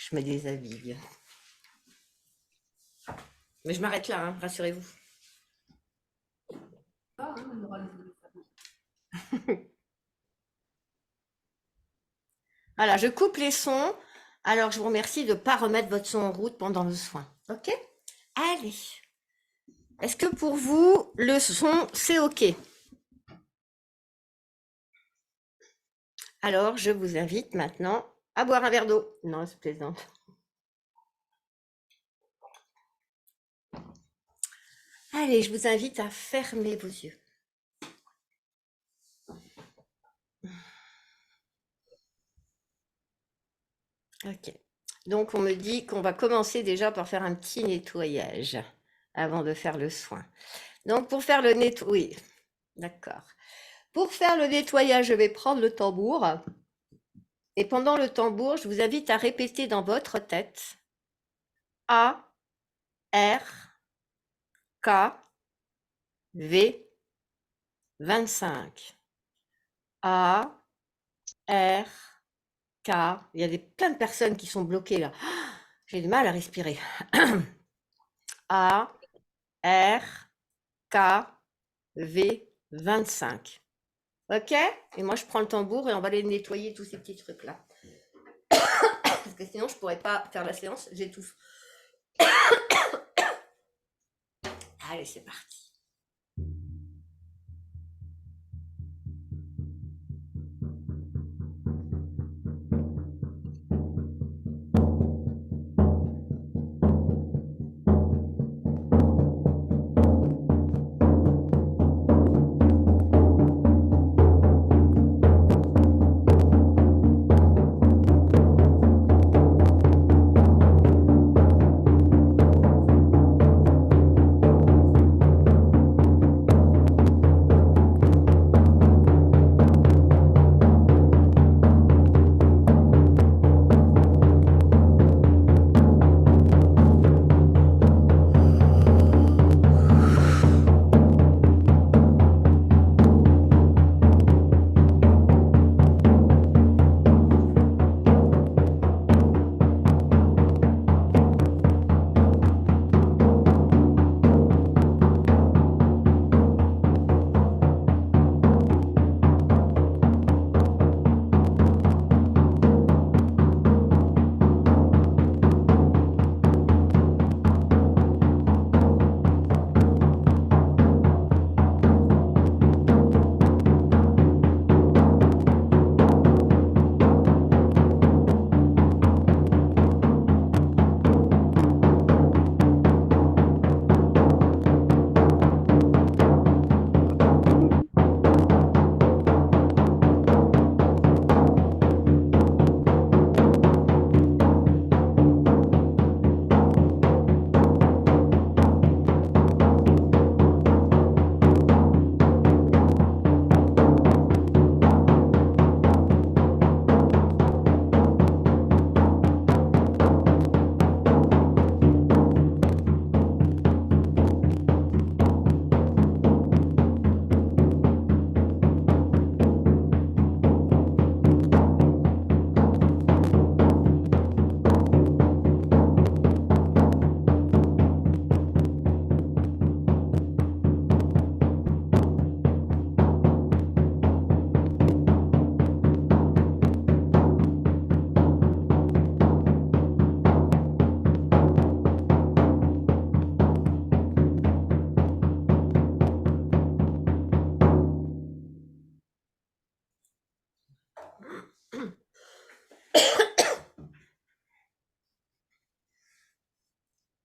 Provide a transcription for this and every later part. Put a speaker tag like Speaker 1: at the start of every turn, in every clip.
Speaker 1: Je me déshabille. Mais je m'arrête là, hein, rassurez-vous. Voilà, je coupe les sons. Alors, je vous remercie de ne pas remettre votre son en route pendant le soin. OK? Allez. Est-ce que pour vous, le son, c'est OK? Alors, je vous invite maintenant à boire un verre d'eau. Non, je plaisante. Allez, je vous invite à fermer vos yeux. OK. Donc, on me dit qu'on va commencer déjà par faire un petit nettoyage avant de faire le soin. Donc, pour faire le nettoyage, oui, d'accord. Pour faire le nettoyage, je vais prendre le tambour. Et pendant le tambour, je vous invite à répéter dans votre tête A, R, K, V, 25. A, R, K. Il y a plein de personnes qui sont bloquées là. J'ai du mal à respirer. A, R, K, V, 25. OK? Et moi, je prends le tambour et on va aller nettoyer tous ces petits trucs-là. Parce que sinon, je ne pourrais pas faire la séance, j'étouffe. Allez, c'est parti.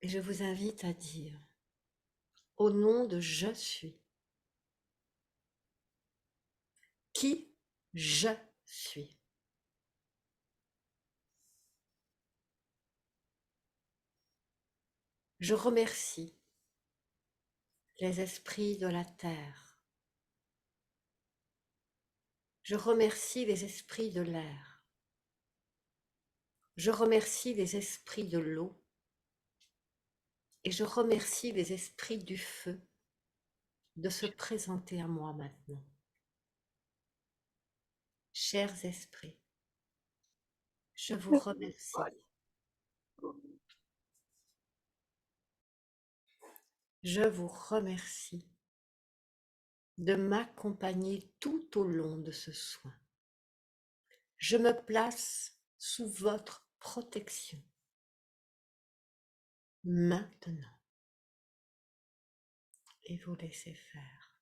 Speaker 1: Et je vous invite à dire, au nom de je suis, qui je suis. Je remercie les esprits de la terre. Je remercie les esprits de l'air. Je remercie les esprits de l'eau. Et je remercie les esprits du feu de se présenter à moi maintenant. Chers esprits, je vous remercie Je vous remercie de m'accompagner tout au long de ce soin. Je me place sous votre protection. Maintenant, et vous laissez faire.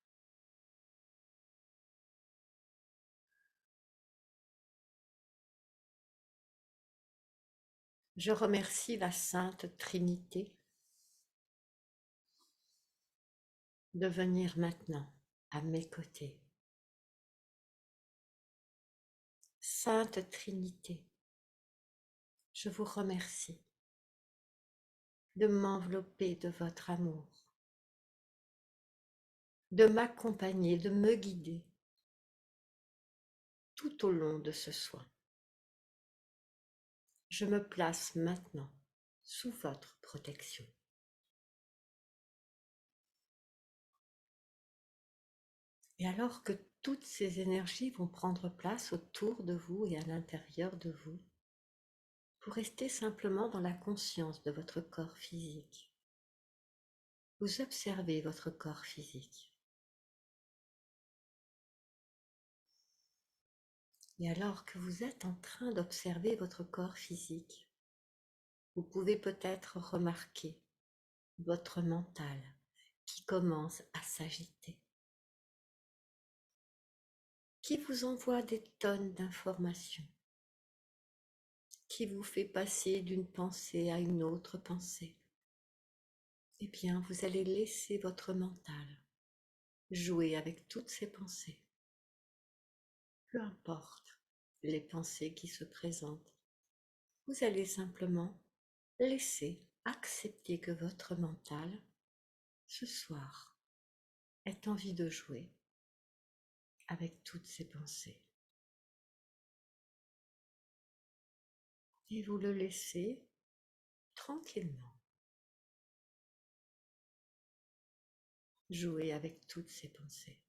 Speaker 1: Je remercie la Sainte Trinité de venir maintenant à mes côtés. Sainte Trinité, je vous remercie de m'envelopper de votre amour, de m'accompagner, de me guider tout au long de ce soin. Je me place maintenant sous votre protection. Et alors que toutes ces énergies vont prendre place autour de vous et à l'intérieur de vous, vous restez simplement dans la conscience de votre corps physique. Vous observez votre corps physique. Et alors que vous êtes en train d'observer votre corps physique, vous pouvez peut-être remarquer votre mental qui commence à s'agiter, qui vous envoie des tonnes d'informations, qui vous fait passer d'une pensée à une autre pensée. Eh bien, vous allez laisser votre mental jouer avec toutes ces pensées. Peu importe les pensées qui se présentent, vous allez simplement laisser accepter que votre mental, ce soir, ait envie de jouer avec toutes ces pensées. Et vous le laissez tranquillement jouer avec toutes ces pensées.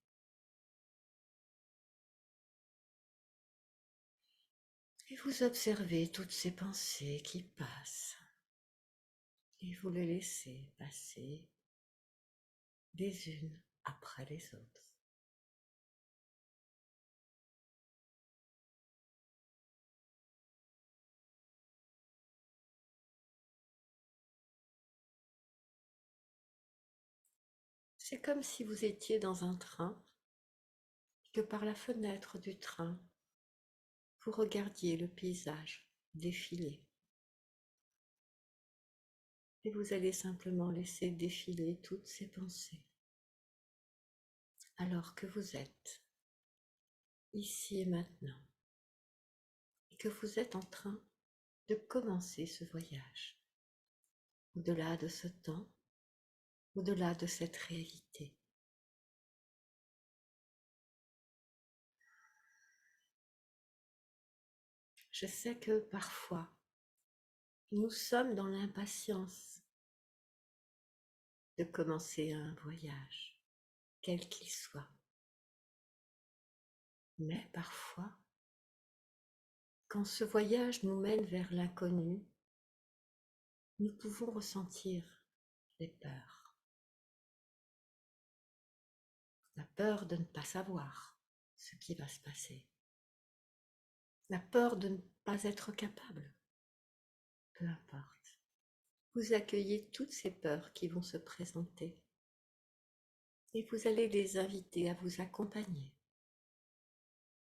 Speaker 1: Et vous observez toutes ces pensées qui passent. Et vous les laissez passer les unes après les autres. C'est comme si vous étiez dans un train, que par la fenêtre du train, vous regardiez le paysage défiler. Et vous allez simplement laisser défiler toutes ces pensées, alors que vous êtes ici et maintenant, et que vous êtes en train de commencer ce voyage, au-delà de ce temps, au-delà de cette réalité. Je sais que parfois, nous sommes dans l'impatience de commencer un voyage, quel qu'il soit. Mais parfois, quand ce voyage nous mène vers l'inconnu, nous pouvons ressentir les peurs. La peur de ne pas savoir ce qui va se passer. La peur de ne pas être capable. Peu importe. Vous accueillez toutes ces peurs qui vont se présenter et vous allez les inviter à vous accompagner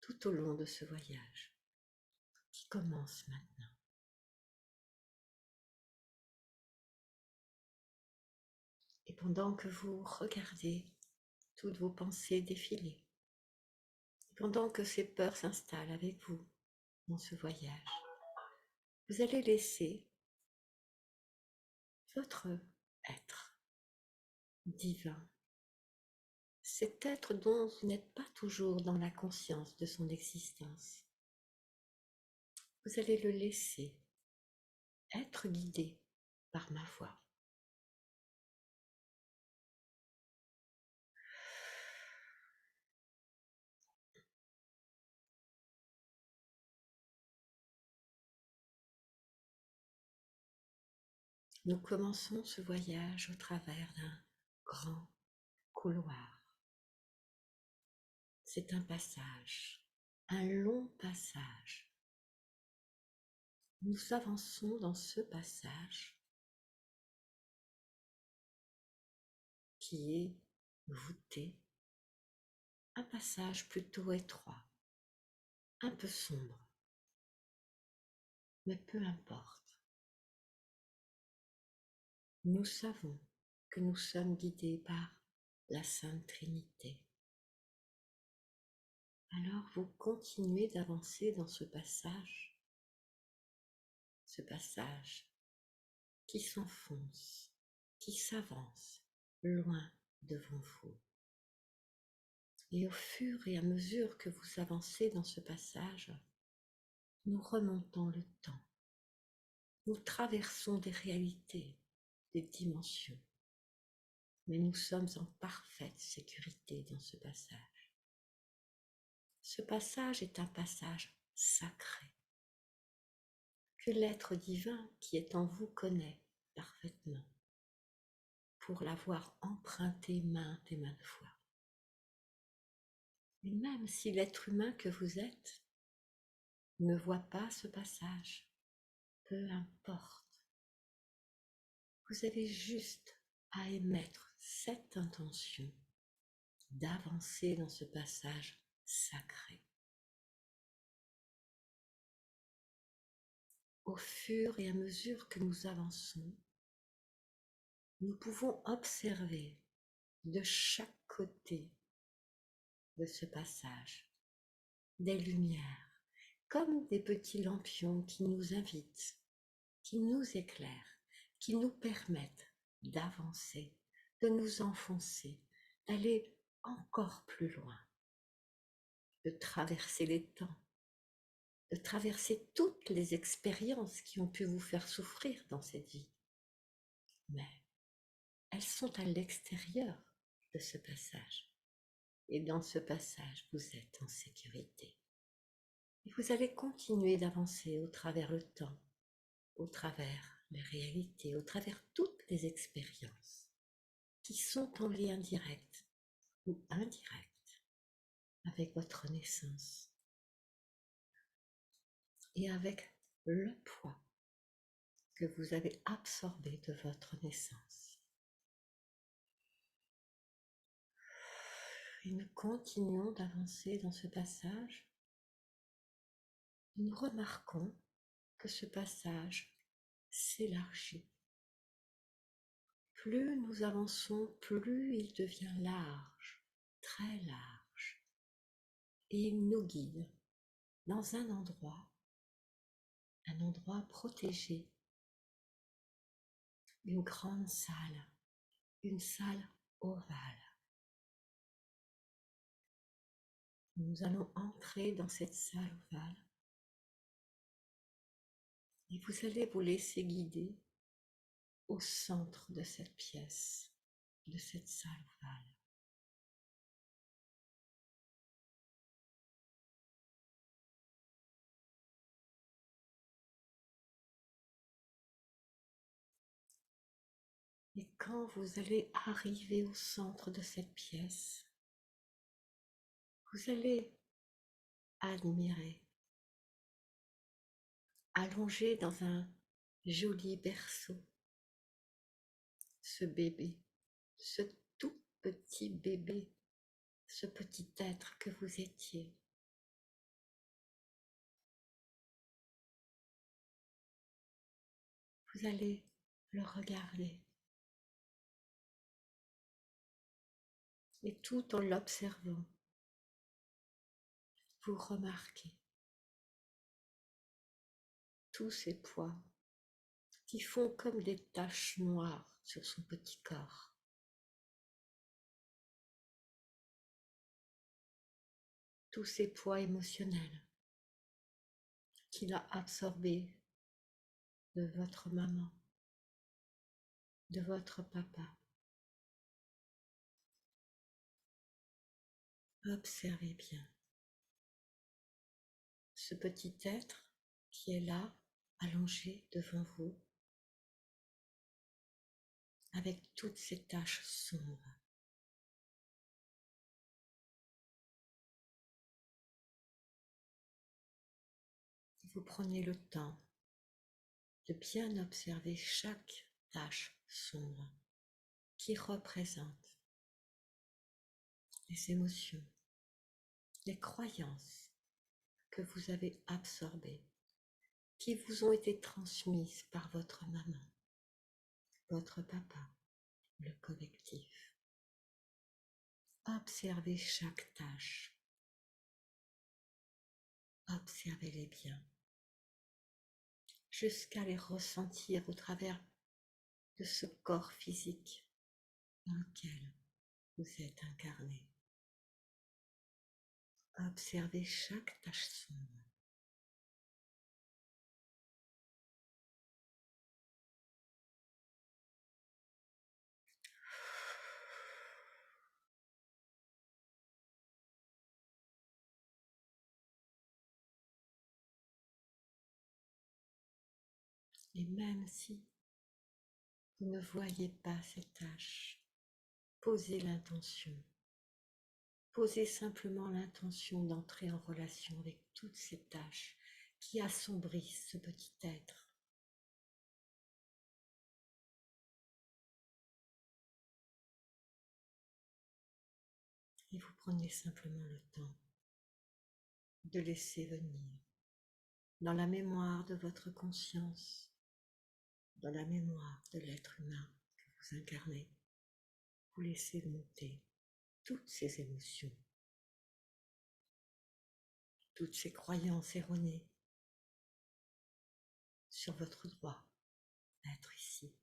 Speaker 1: tout au long de ce voyage qui commence maintenant. Et pendant que vous regardez toutes vos pensées défiler, pendant que ces peurs s'installent avec vous dans ce voyage, vous allez laisser votre être divin, cet être dont vous n'êtes pas toujours dans la conscience de son existence, vous allez le laisser être guidé par ma voix. Nous commençons ce voyage au travers d'un grand couloir. C'est un passage, un long passage. Nous avançons dans ce passage qui est voûté, un passage plutôt étroit, un peu sombre, mais peu importe. Nous savons que nous sommes guidés par la Sainte Trinité. Alors vous continuez d'avancer dans ce passage qui s'enfonce, qui s'avance loin devant vous. Et au fur et à mesure que vous avancez dans ce passage, nous remontons le temps. Nous traversons des réalités, des dimensions, mais nous sommes en parfaite sécurité dans ce passage. Ce passage est un passage sacré, que l'être divin qui est en vous connaît parfaitement, pour l'avoir emprunté maintes et maintes fois. Et même si l'être humain que vous êtes ne voit pas ce passage, peu importe. Vous avez juste à émettre cette intention d'avancer dans ce passage sacré. Au fur et à mesure que nous avançons, nous pouvons observer de chaque côté de ce passage des lumières, comme des petits lampions qui nous invitent, qui nous éclairent, qui nous permettent d'avancer, de nous enfoncer, d'aller encore plus loin, de traverser les temps, de traverser toutes les expériences qui ont pu vous faire souffrir dans cette vie. Mais elles sont à l'extérieur de ce passage. Et dans ce passage, vous êtes en sécurité. Et vous allez continuer d'avancer au travers le temps, au travers les réalités, au travers toutes les expériences qui sont en lien direct ou indirect avec votre naissance et avec le poids que vous avez absorbé de votre naissance. Et nous continuons d'avancer dans ce passage. Nous remarquons que ce passage s'élargit. Plus nous avançons, plus il devient large, très large, et il nous guide dans un endroit protégé, une grande salle, une salle ovale. Nous allons entrer dans cette salle ovale et vous allez vous laisser guider au centre de cette pièce, de cette salle ovale. Et quand vous allez arriver au centre de cette pièce, vous allez admirer, allongé dans un joli berceau, ce bébé, ce tout petit bébé, ce petit être que vous étiez. Vous allez le regarder et tout en l'observant, vous remarquez tous ces poids qui font comme des taches noires sur son petit corps. Tous ces poids émotionnels qu'il a absorbés de votre maman, de votre papa. Observez bien ce petit être qui est là, allongé devant vous, avec toutes ces taches sombres. Vous prenez le temps de bien observer chaque tache sombre qui représente les émotions, les croyances que vous avez absorbées, qui vous ont été transmises par votre maman, votre papa, le collectif. Observez chaque tâche. Observez-les bien, jusqu'à les ressentir au travers de ce corps physique dans lequel vous êtes incarné. Observez chaque tache sombre. Et même si vous ne voyez pas ces taches, posez l'intention. Posez simplement l'intention d'entrer en relation avec toutes ces taches qui assombrissent ce petit être. Et vous prenez simplement le temps de laisser venir dans la mémoire de votre conscience, dans la mémoire de l'être humain que vous incarnez. Vous laissez monter toutes ces émotions, toutes ces croyances erronées sur votre droit à être ici,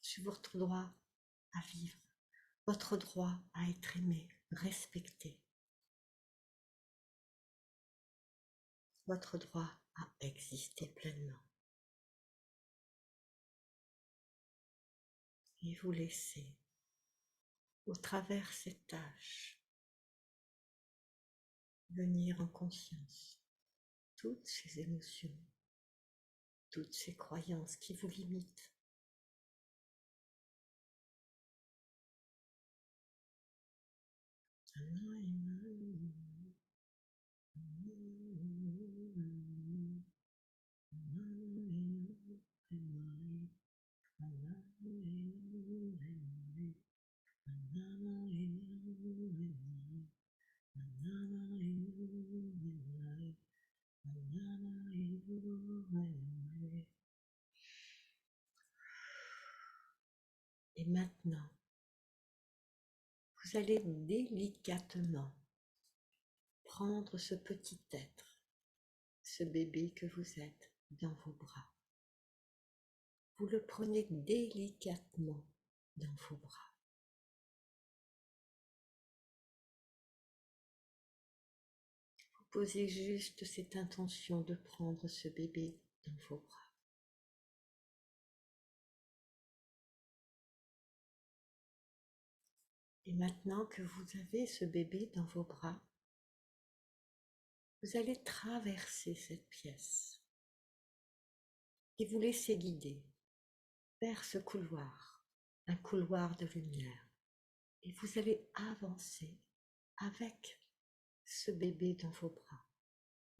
Speaker 1: sur votre droit à vivre, votre droit à être aimé, respecté, votre droit à exister pleinement. Et vous laissez, au travers ces tâches, venir en conscience toutes ces émotions, toutes ces croyances qui vous limitent. Et maintenant, vous allez délicatement prendre ce petit être, ce bébé que vous êtes, dans vos bras. Vous le prenez délicatement dans vos bras. Vous posez juste cette intention de prendre ce bébé dans vos bras. Et maintenant que vous avez ce bébé dans vos bras, vous allez traverser cette pièce et vous laisser guider vers ce couloir, un couloir de lumière. Et vous allez avancer avec ce bébé dans vos bras.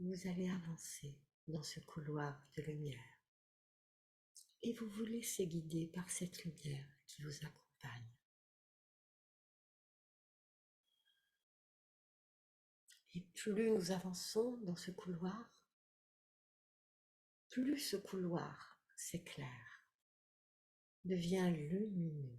Speaker 1: Vous allez avancer dans ce couloir de lumière. Et vous vous laissez guider par cette lumière qui vous accompagne. Et plus nous avançons dans ce couloir, plus ce couloir s'éclaire, devient lumineux.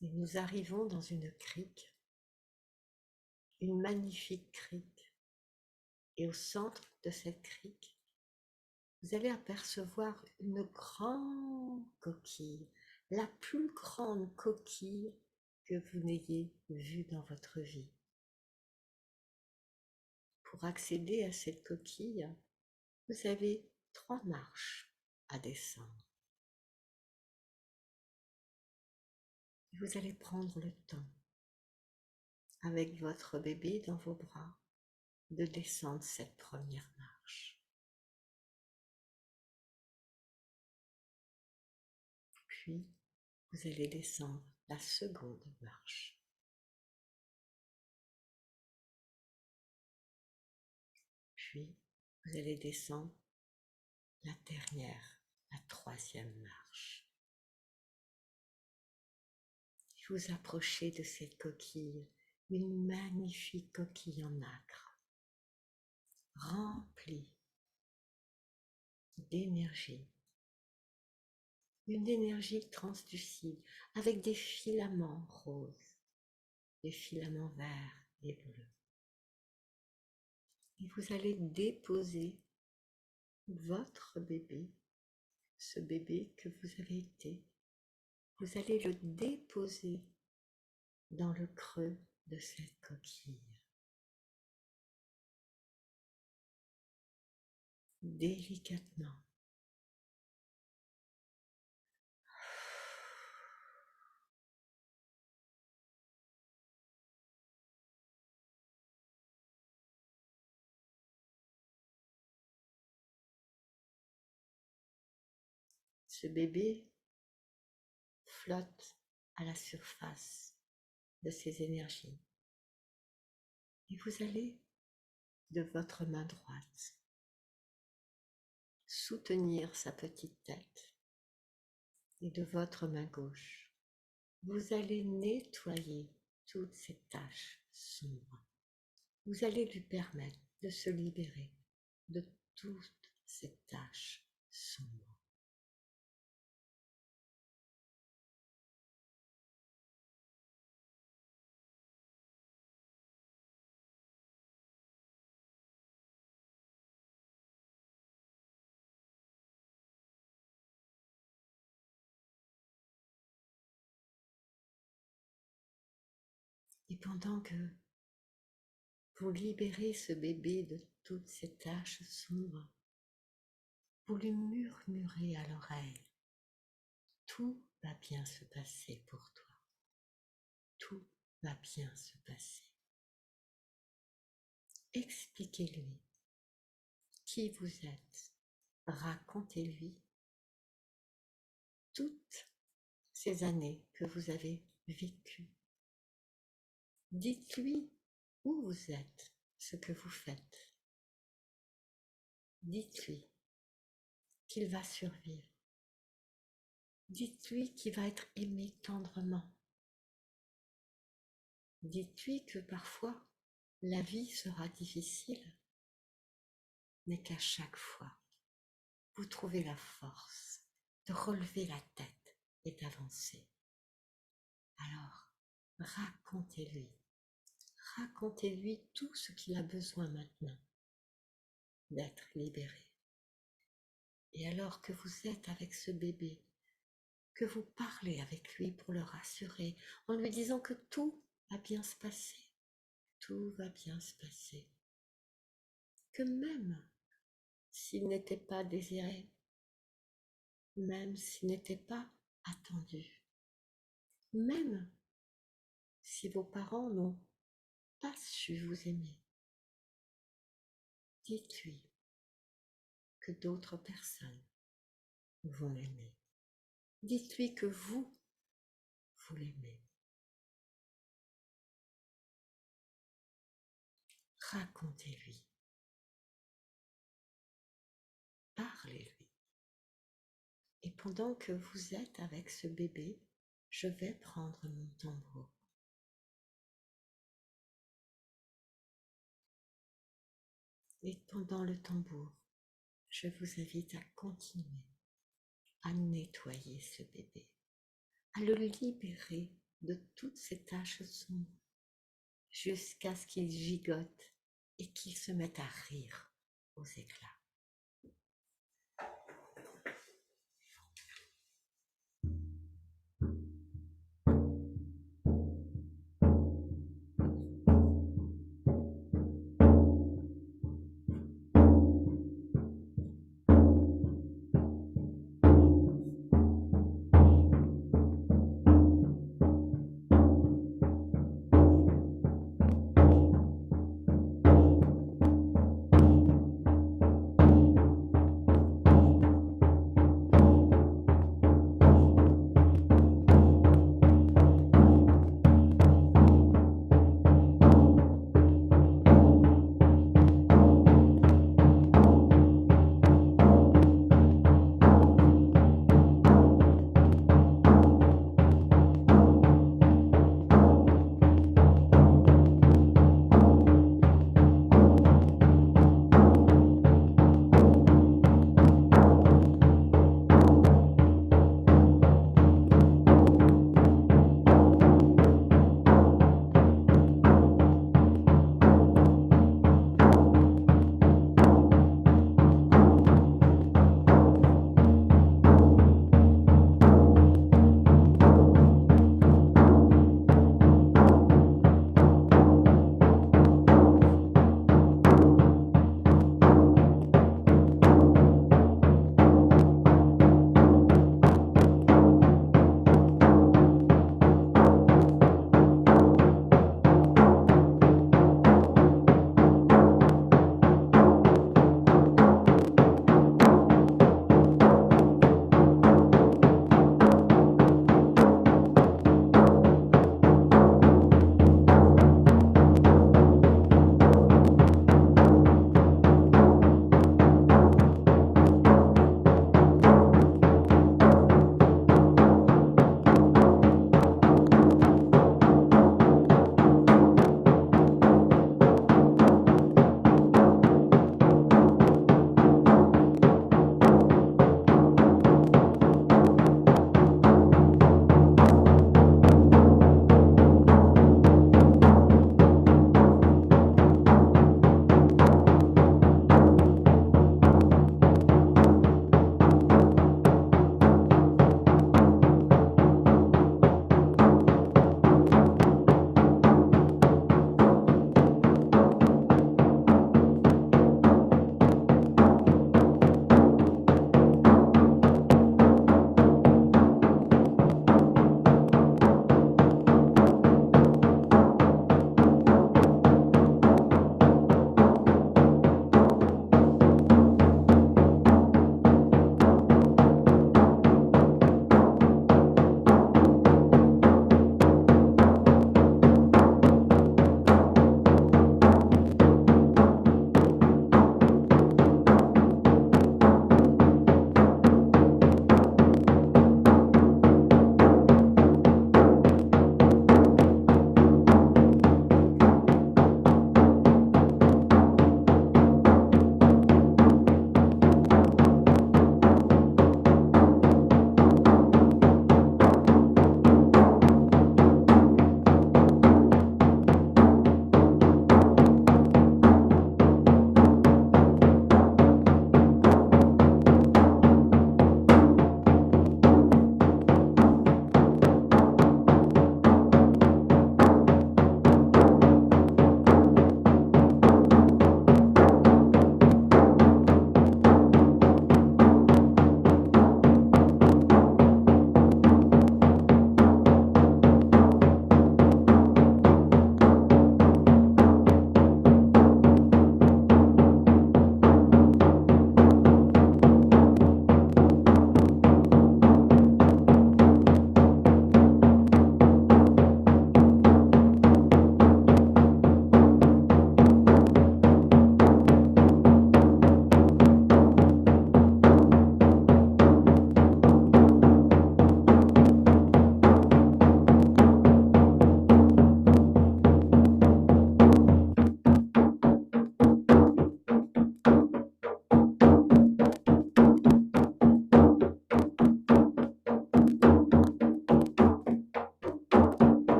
Speaker 1: Et nous arrivons dans une crique, une magnifique crique. Et au centre de cette crique, vous allez apercevoir une grande coquille, la plus grande coquille que vous n'ayez vue dans votre vie. Pour accéder à cette coquille, vous avez 3 marches à descendre. Vous allez prendre le temps, avec votre bébé dans vos bras, de descendre cette première marche. Puis, vous allez descendre la seconde marche. Puis, vous allez descendre la dernière, la troisième marche. Et vous approchez de cette coquille, une magnifique coquille en nacre, remplie d'énergie. Une énergie translucide avec des filaments roses, des filaments verts et bleus. Et vous allez déposer votre bébé, ce bébé que vous avez été, vous allez le déposer dans le creux de cette coquille. Délicatement. Ce bébé flotte à la surface de ces énergies. Et vous allez, de votre main droite, soutenir sa petite tête. Et de votre main gauche, vous allez nettoyer toutes ces taches sombres. Vous allez lui permettre de se libérer de toutes ces taches sombres. Et pendant que vous libérez ce bébé de toutes ces taches sombres, vous lui murmurez à l'oreille, tout va bien se passer pour toi. Tout va bien se passer. Expliquez-lui qui vous êtes. Racontez-lui toutes ces années que vous avez vécues. Dites-lui où vous êtes, ce que vous faites. Dites-lui qu'il va survivre. Dites-lui qu'il va être aimé tendrement. Dites-lui que parfois, la vie sera difficile, mais qu'à chaque fois, vous trouvez la force de relever la tête et d'avancer. Alors, racontez-lui tout ce qu'il a besoin maintenant d'être libéré. Et alors que vous êtes avec ce bébé, que vous parlez avec lui pour le rassurer, en lui disant que tout va bien se passer, tout va bien se passer, que même s'il n'était pas désiré, même s'il n'était pas attendu, même si vos parents n'ont pas su vous aimer, dites-lui que d'autres personnes vont l'aimer. Dites-lui que vous l'aimez. Racontez-lui. Parlez-lui. Et pendant que vous êtes avec ce bébé, je vais prendre mon tambour. Et pendant le tambour, je vous invite à continuer à nettoyer ce bébé, à le libérer de toutes ces taches sombres, jusqu'à ce qu'il gigote et qu'il se mette à rire aux éclats.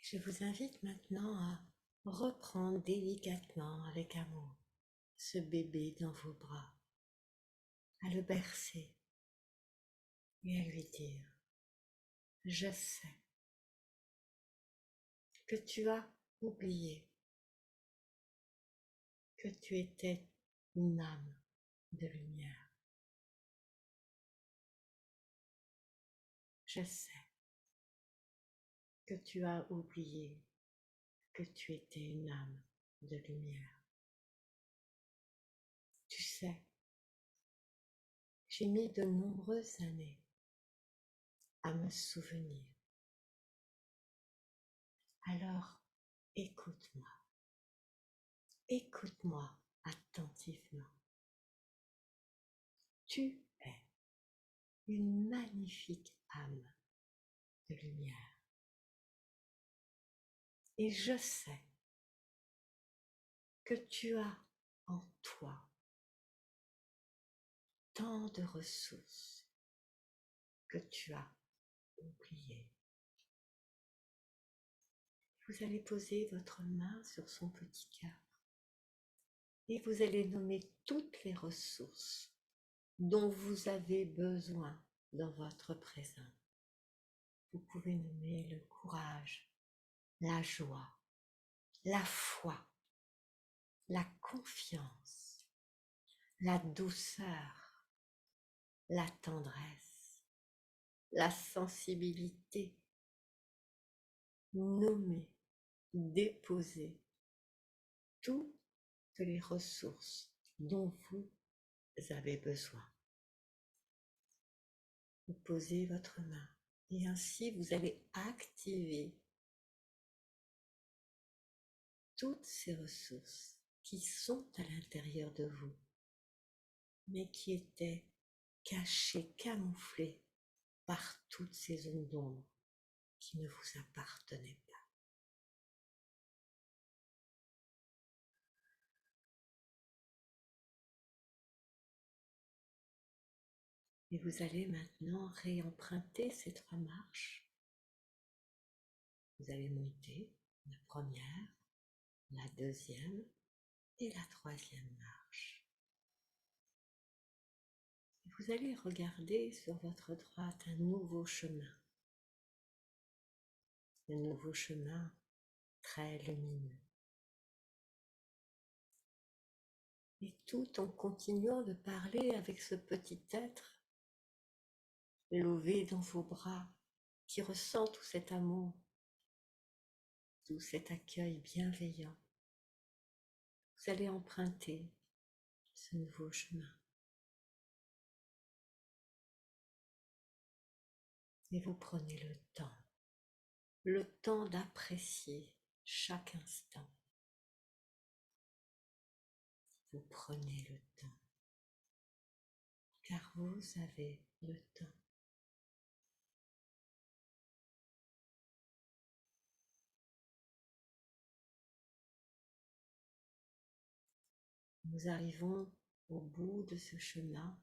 Speaker 1: Je vous invite maintenant à reprendre délicatement, avec amour, ce bébé dans vos bras, à le bercer et à lui dire: je sais que tu as oublié que tu étais une âme de lumière. Je sais que tu as oublié que tu étais une âme de lumière. Tu sais, j'ai mis de nombreuses années à me souvenir. Alors, écoute-moi, écoute-moi attentivement. Tu es une magnifique âme de lumière. Et je sais que tu as en toi tant de ressources que tu as oubliées. Vous allez poser votre main sur son petit cœur et vous allez nommer toutes les ressources dont vous avez besoin dans votre présent. Vous pouvez nommer le courage, la joie, la foi, la confiance, la douceur, la tendresse, la sensibilité. Nommer, déposer toutes les ressources dont vous avez besoin. Vous posez votre main et ainsi vous allez activer toutes ces ressources qui sont à l'intérieur de vous, mais qui étaient cachées, camouflées par toutes ces zones d'ombre qui ne vous appartenaient pas. Et vous allez maintenant réemprunter ces 3 marches. Vous allez monter la première, la deuxième et la troisième marche. Et vous allez regarder sur votre droite un nouveau chemin très lumineux. Et tout en continuant de parler avec ce petit être lové dans vos bras, qui ressent tout cet amour, tout cet accueil bienveillant, vous allez emprunter ce nouveau chemin. Et vous prenez le temps d'apprécier chaque instant. Vous prenez le temps, car vous avez le temps. Nous arrivons au bout de ce chemin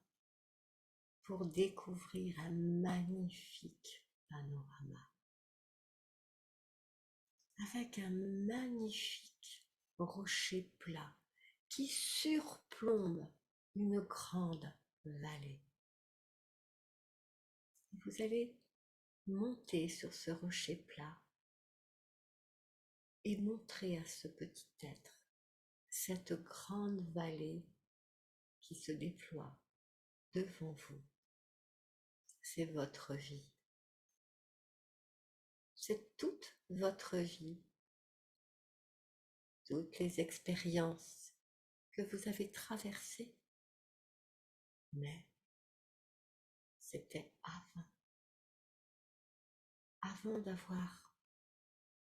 Speaker 1: pour découvrir un magnifique panorama, avec un magnifique rocher plat qui surplombe une grande vallée. Vous allez monter sur ce rocher plat et montrer à ce petit être cette grande vallée qui se déploie devant vous. C'est votre vie. C'est toute votre vie, toutes les expériences que vous avez traversées. Mais c'était avant d'avoir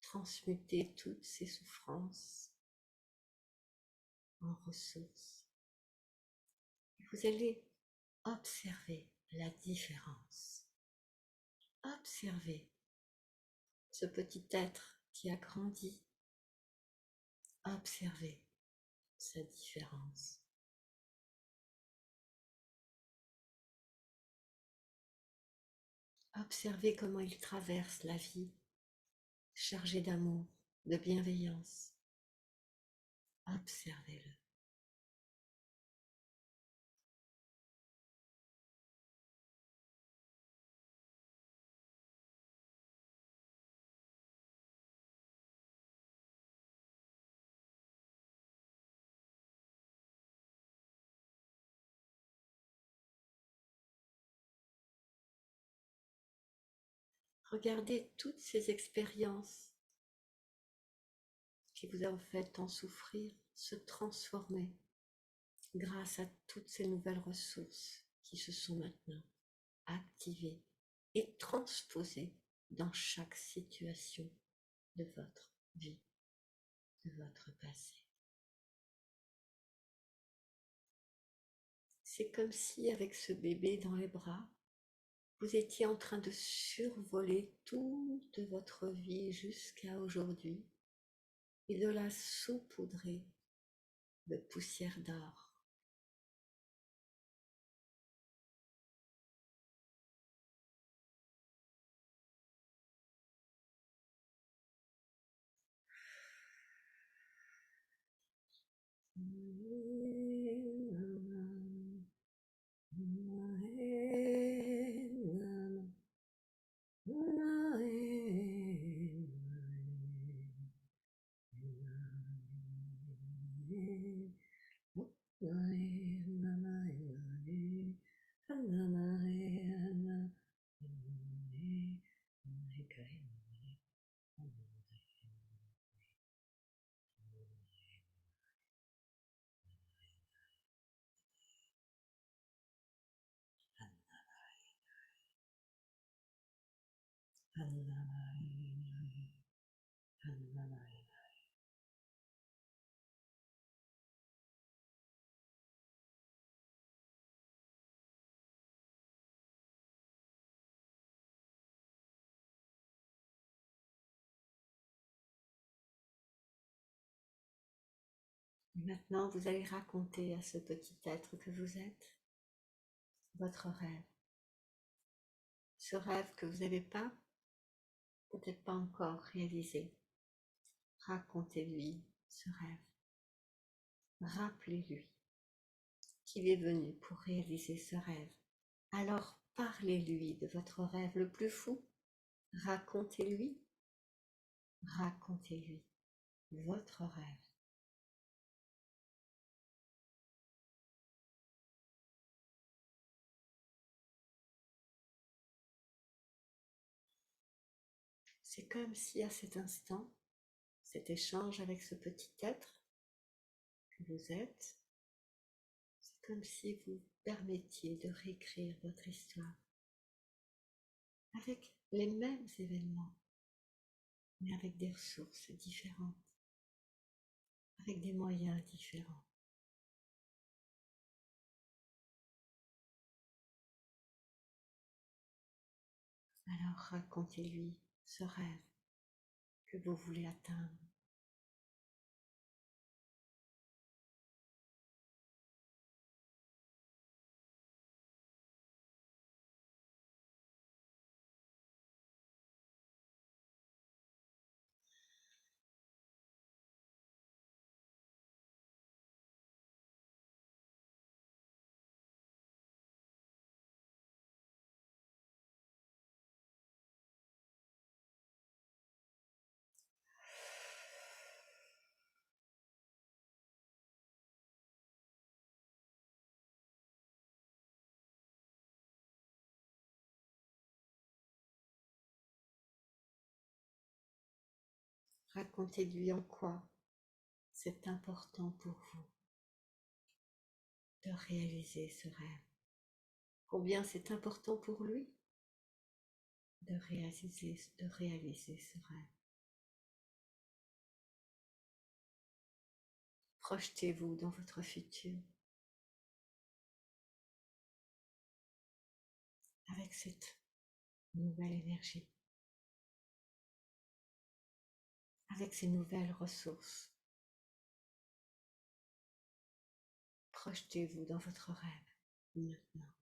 Speaker 1: transmuté toutes ces souffrances en ressources. Vous allez observer la différence. Observez ce petit être qui a grandi. Observez sa différence. Observez comment il traverse la vie chargé d'amour, de bienveillance. Observez-le. Regardez toutes ces expériences qui vous ont fait tant souffrir se transformer grâce à toutes ces nouvelles ressources qui se sont maintenant activées et transposées dans chaque situation de votre vie, de votre passé. C'est comme si avec ce bébé dans les bras, vous étiez en train de survoler toute votre vie jusqu'à aujourd'hui et de la saupoudrer de poussière d'or. Maintenant, vous allez raconter à ce petit être que vous êtes votre rêve. Ce rêve que vous n'avez pas, peut-être pas encore réalisé. Racontez-lui ce rêve. Rappelez-lui qu'il est venu pour réaliser ce rêve. Alors parlez-lui de votre rêve le plus fou. Racontez-lui votre rêve. C'est comme si à cet instant, cet échange avec ce petit être que vous êtes, c'est comme si vous permettiez de réécrire votre histoire avec les mêmes événements, mais avec des ressources différentes, avec des moyens différents. Alors racontez-lui ce rêve que vous voulez atteindre. Racontez-lui en quoi c'est important pour vous de réaliser ce rêve. Combien c'est important pour lui de réaliser ce rêve. Projetez-vous dans votre futur avec cette nouvelle énergie, avec ces nouvelles ressources. Projetez-vous dans votre rêve maintenant.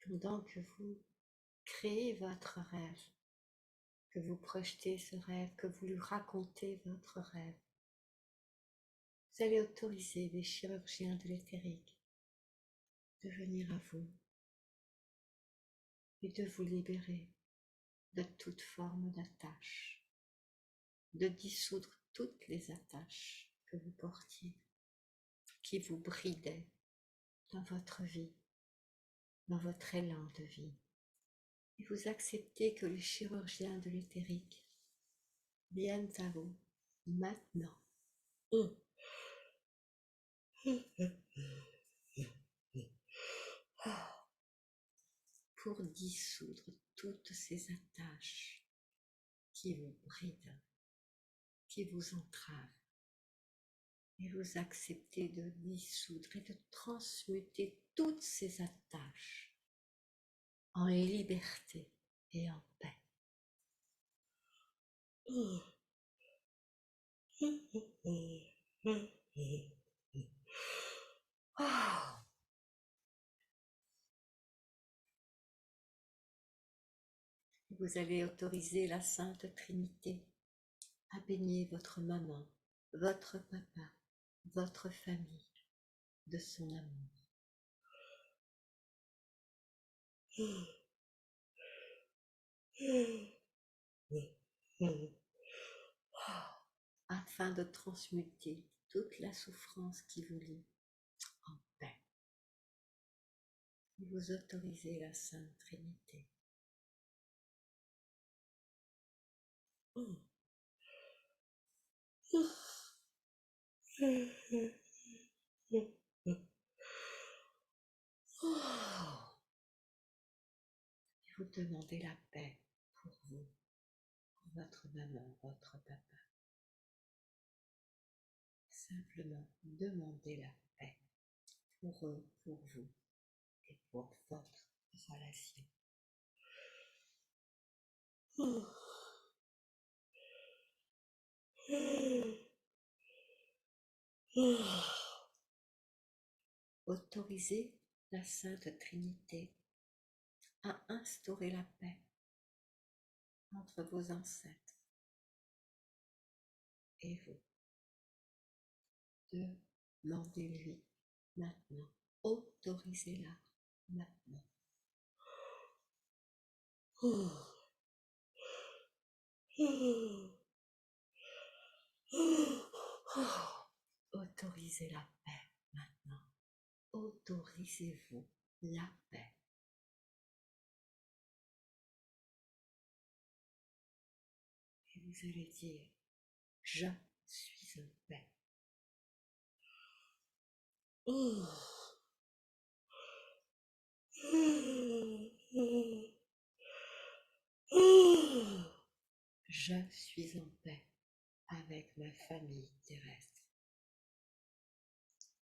Speaker 1: pendant que vous créez votre rêve, que vous projetez ce rêve, que vous lui racontez votre rêve, vous allez autoriser les chirurgiens de l'éthérique de venir à vous et de vous libérer de toute forme d'attache, de dissoudre toutes les attaches que vous portiez, qui vous bridaient dans votre vie, dans votre élan de vie. Et vous acceptez que les chirurgiens de l'éthérique viennent à vous maintenant pour dissoudre toutes ces attaches qui vous brident, qui vous entravent. Et vous acceptez de dissoudre et de transmuter toutes ces attaches en liberté et en paix. Vous allez autoriser la Sainte Trinité à baigner votre maman, votre papa, votre famille de son amour. Afin de transmuter toute la souffrance qui vous lie en paix. Vous autorisez la Sainte Trinité. Vous demandez la paix pour vous, pour votre maman, votre papa. Simplement demandez la paix pour eux, pour vous et pour votre relation. Autorisez la Sainte Trinité à instaurer la paix entre vos ancêtres et vous. Demandez-lui maintenant. Autorisez-la maintenant. Autorisez la paix maintenant. Autorisez-vous la paix. Et vous allez dire, je suis en paix. Je suis en paix avec ma famille terrestre.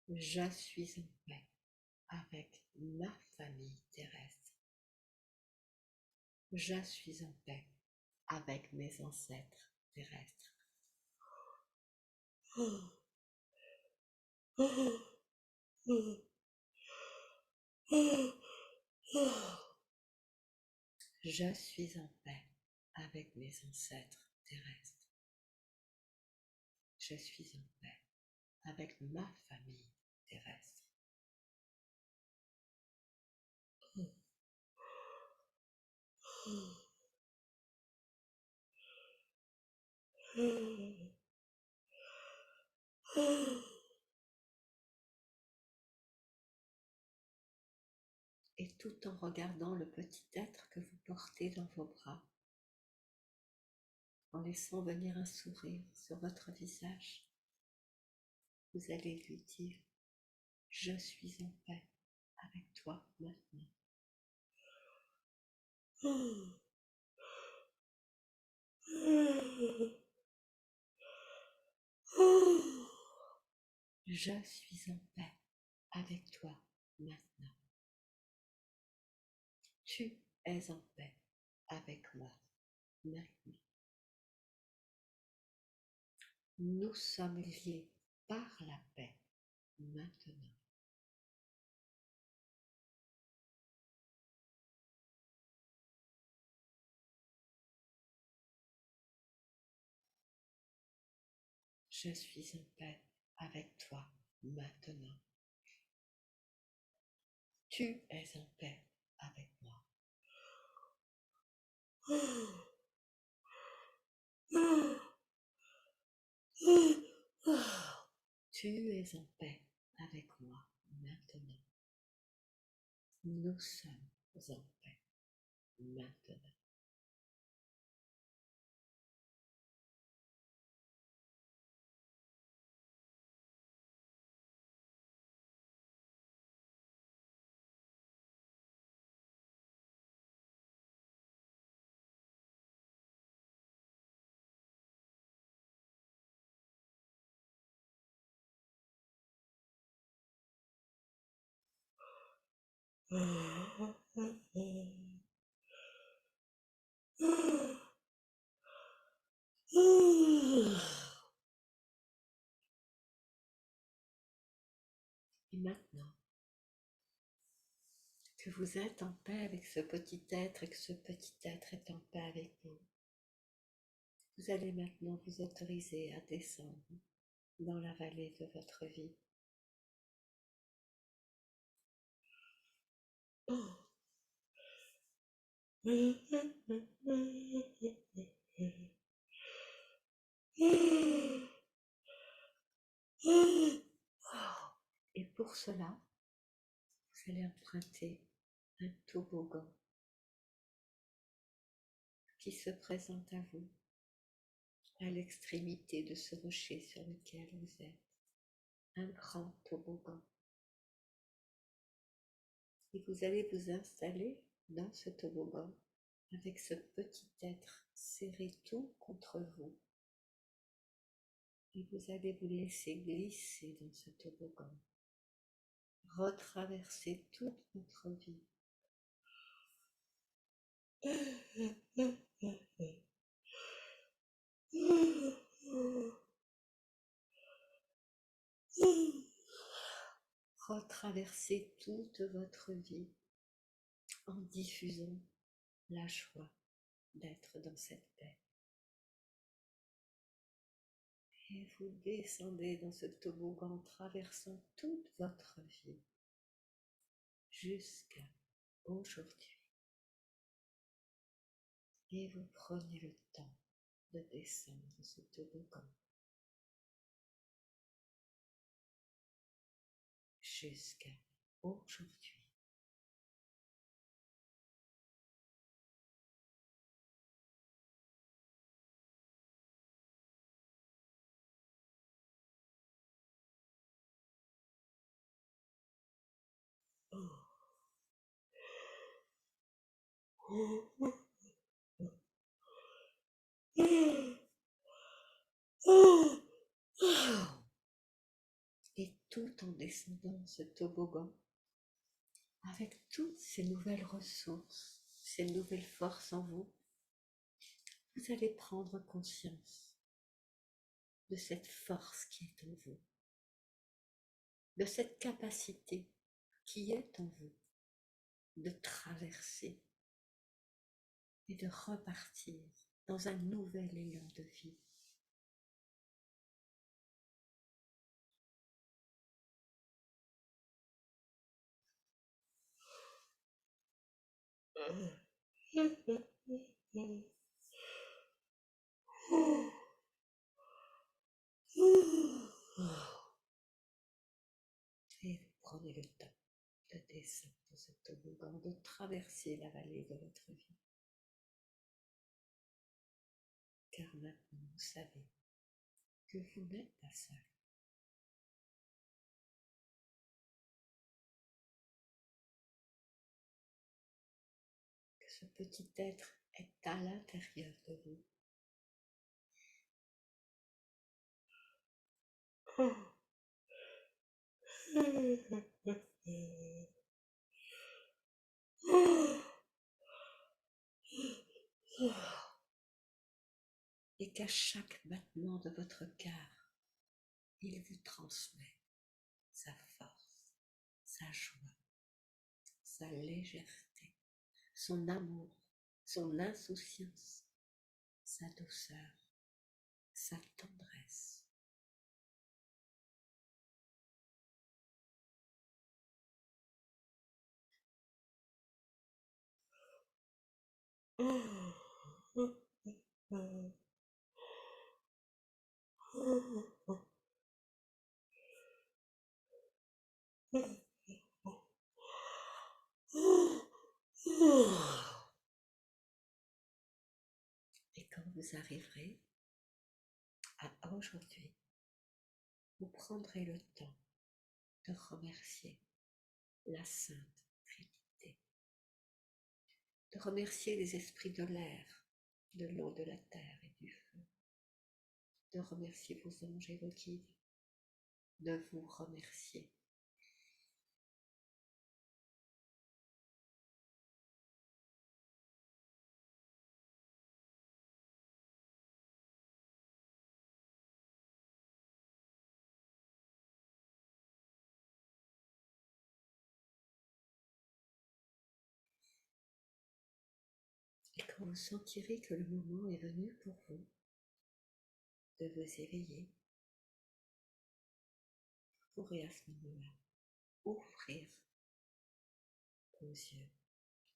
Speaker 1: Je suis en paix avec ma famille terrestre. Je suis en paix avec mes ancêtres terrestres. Je suis en paix avec mes ancêtres terrestres. Je suis en paix avec ma famille terrestre. Et tout en regardant le petit être que vous portez dans vos bras, en laissant venir un sourire sur votre visage, vous allez lui dire, je suis en paix avec toi maintenant. Je suis en paix avec toi maintenant. Tu es en paix avec moi maintenant. Nous sommes liés par la paix maintenant. Je suis en paix avec toi maintenant. Tu es en paix avec moi. Tu es en paix avec moi maintenant. Nous sommes en paix maintenant. Et maintenant que vous êtes en paix avec ce petit être et que ce petit être est en paix avec vous, vous allez maintenant vous autoriser à descendre dans la vallée de votre vie. Et pour cela, vous allez emprunter un toboggan qui se présente à vous à l'extrémité de ce rocher sur lequel vous êtes. Un grand toboggan. Et vous allez vous installer dans ce toboggan avec ce petit être serré tout contre vous. Et vous allez vous laisser glisser dans ce toboggan, retraverser toute votre vie. Retraverser toute votre vie en diffusant la joie d'être dans cette paix. Et vous descendez dans ce toboggan, traversant toute votre vie jusqu'à aujourd'hui. Et vous prenez le temps de descendre ce toboggan jusqu'à aujourd'hui. Et tout en descendant ce toboggan, avec toutes ces nouvelles ressources, ces nouvelles forces en vous, vous allez prendre conscience de cette force qui est en vous, de cette capacité qui est en vous de traverser et de repartir dans un nouvel élan de vie. Et vous prenez le temps de descendre dans ce toboggan, de traverser la vallée de votre vie. Car maintenant vous savez que vous n'êtes pas seul. Que ce petit être est à l'intérieur de vous. Et qu'à chaque battement de votre cœur, il vous transmet sa force, sa joie, sa légèreté, son amour, son insouciance, sa douceur, sa tendresse, Et quand vous arriverez à aujourd'hui, vous prendrez le temps de remercier la Sainte Trinité, de remercier les esprits de l'air, de l'eau, de la terre et du feu, de remercier vos anges et vos guides, de vous remercier. Et quand vous sentirez que le moment est venu pour vous de vous éveiller, vous pourrez à ce moment-là ouvrir vos yeux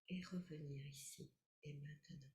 Speaker 1: et revenir ici et maintenant.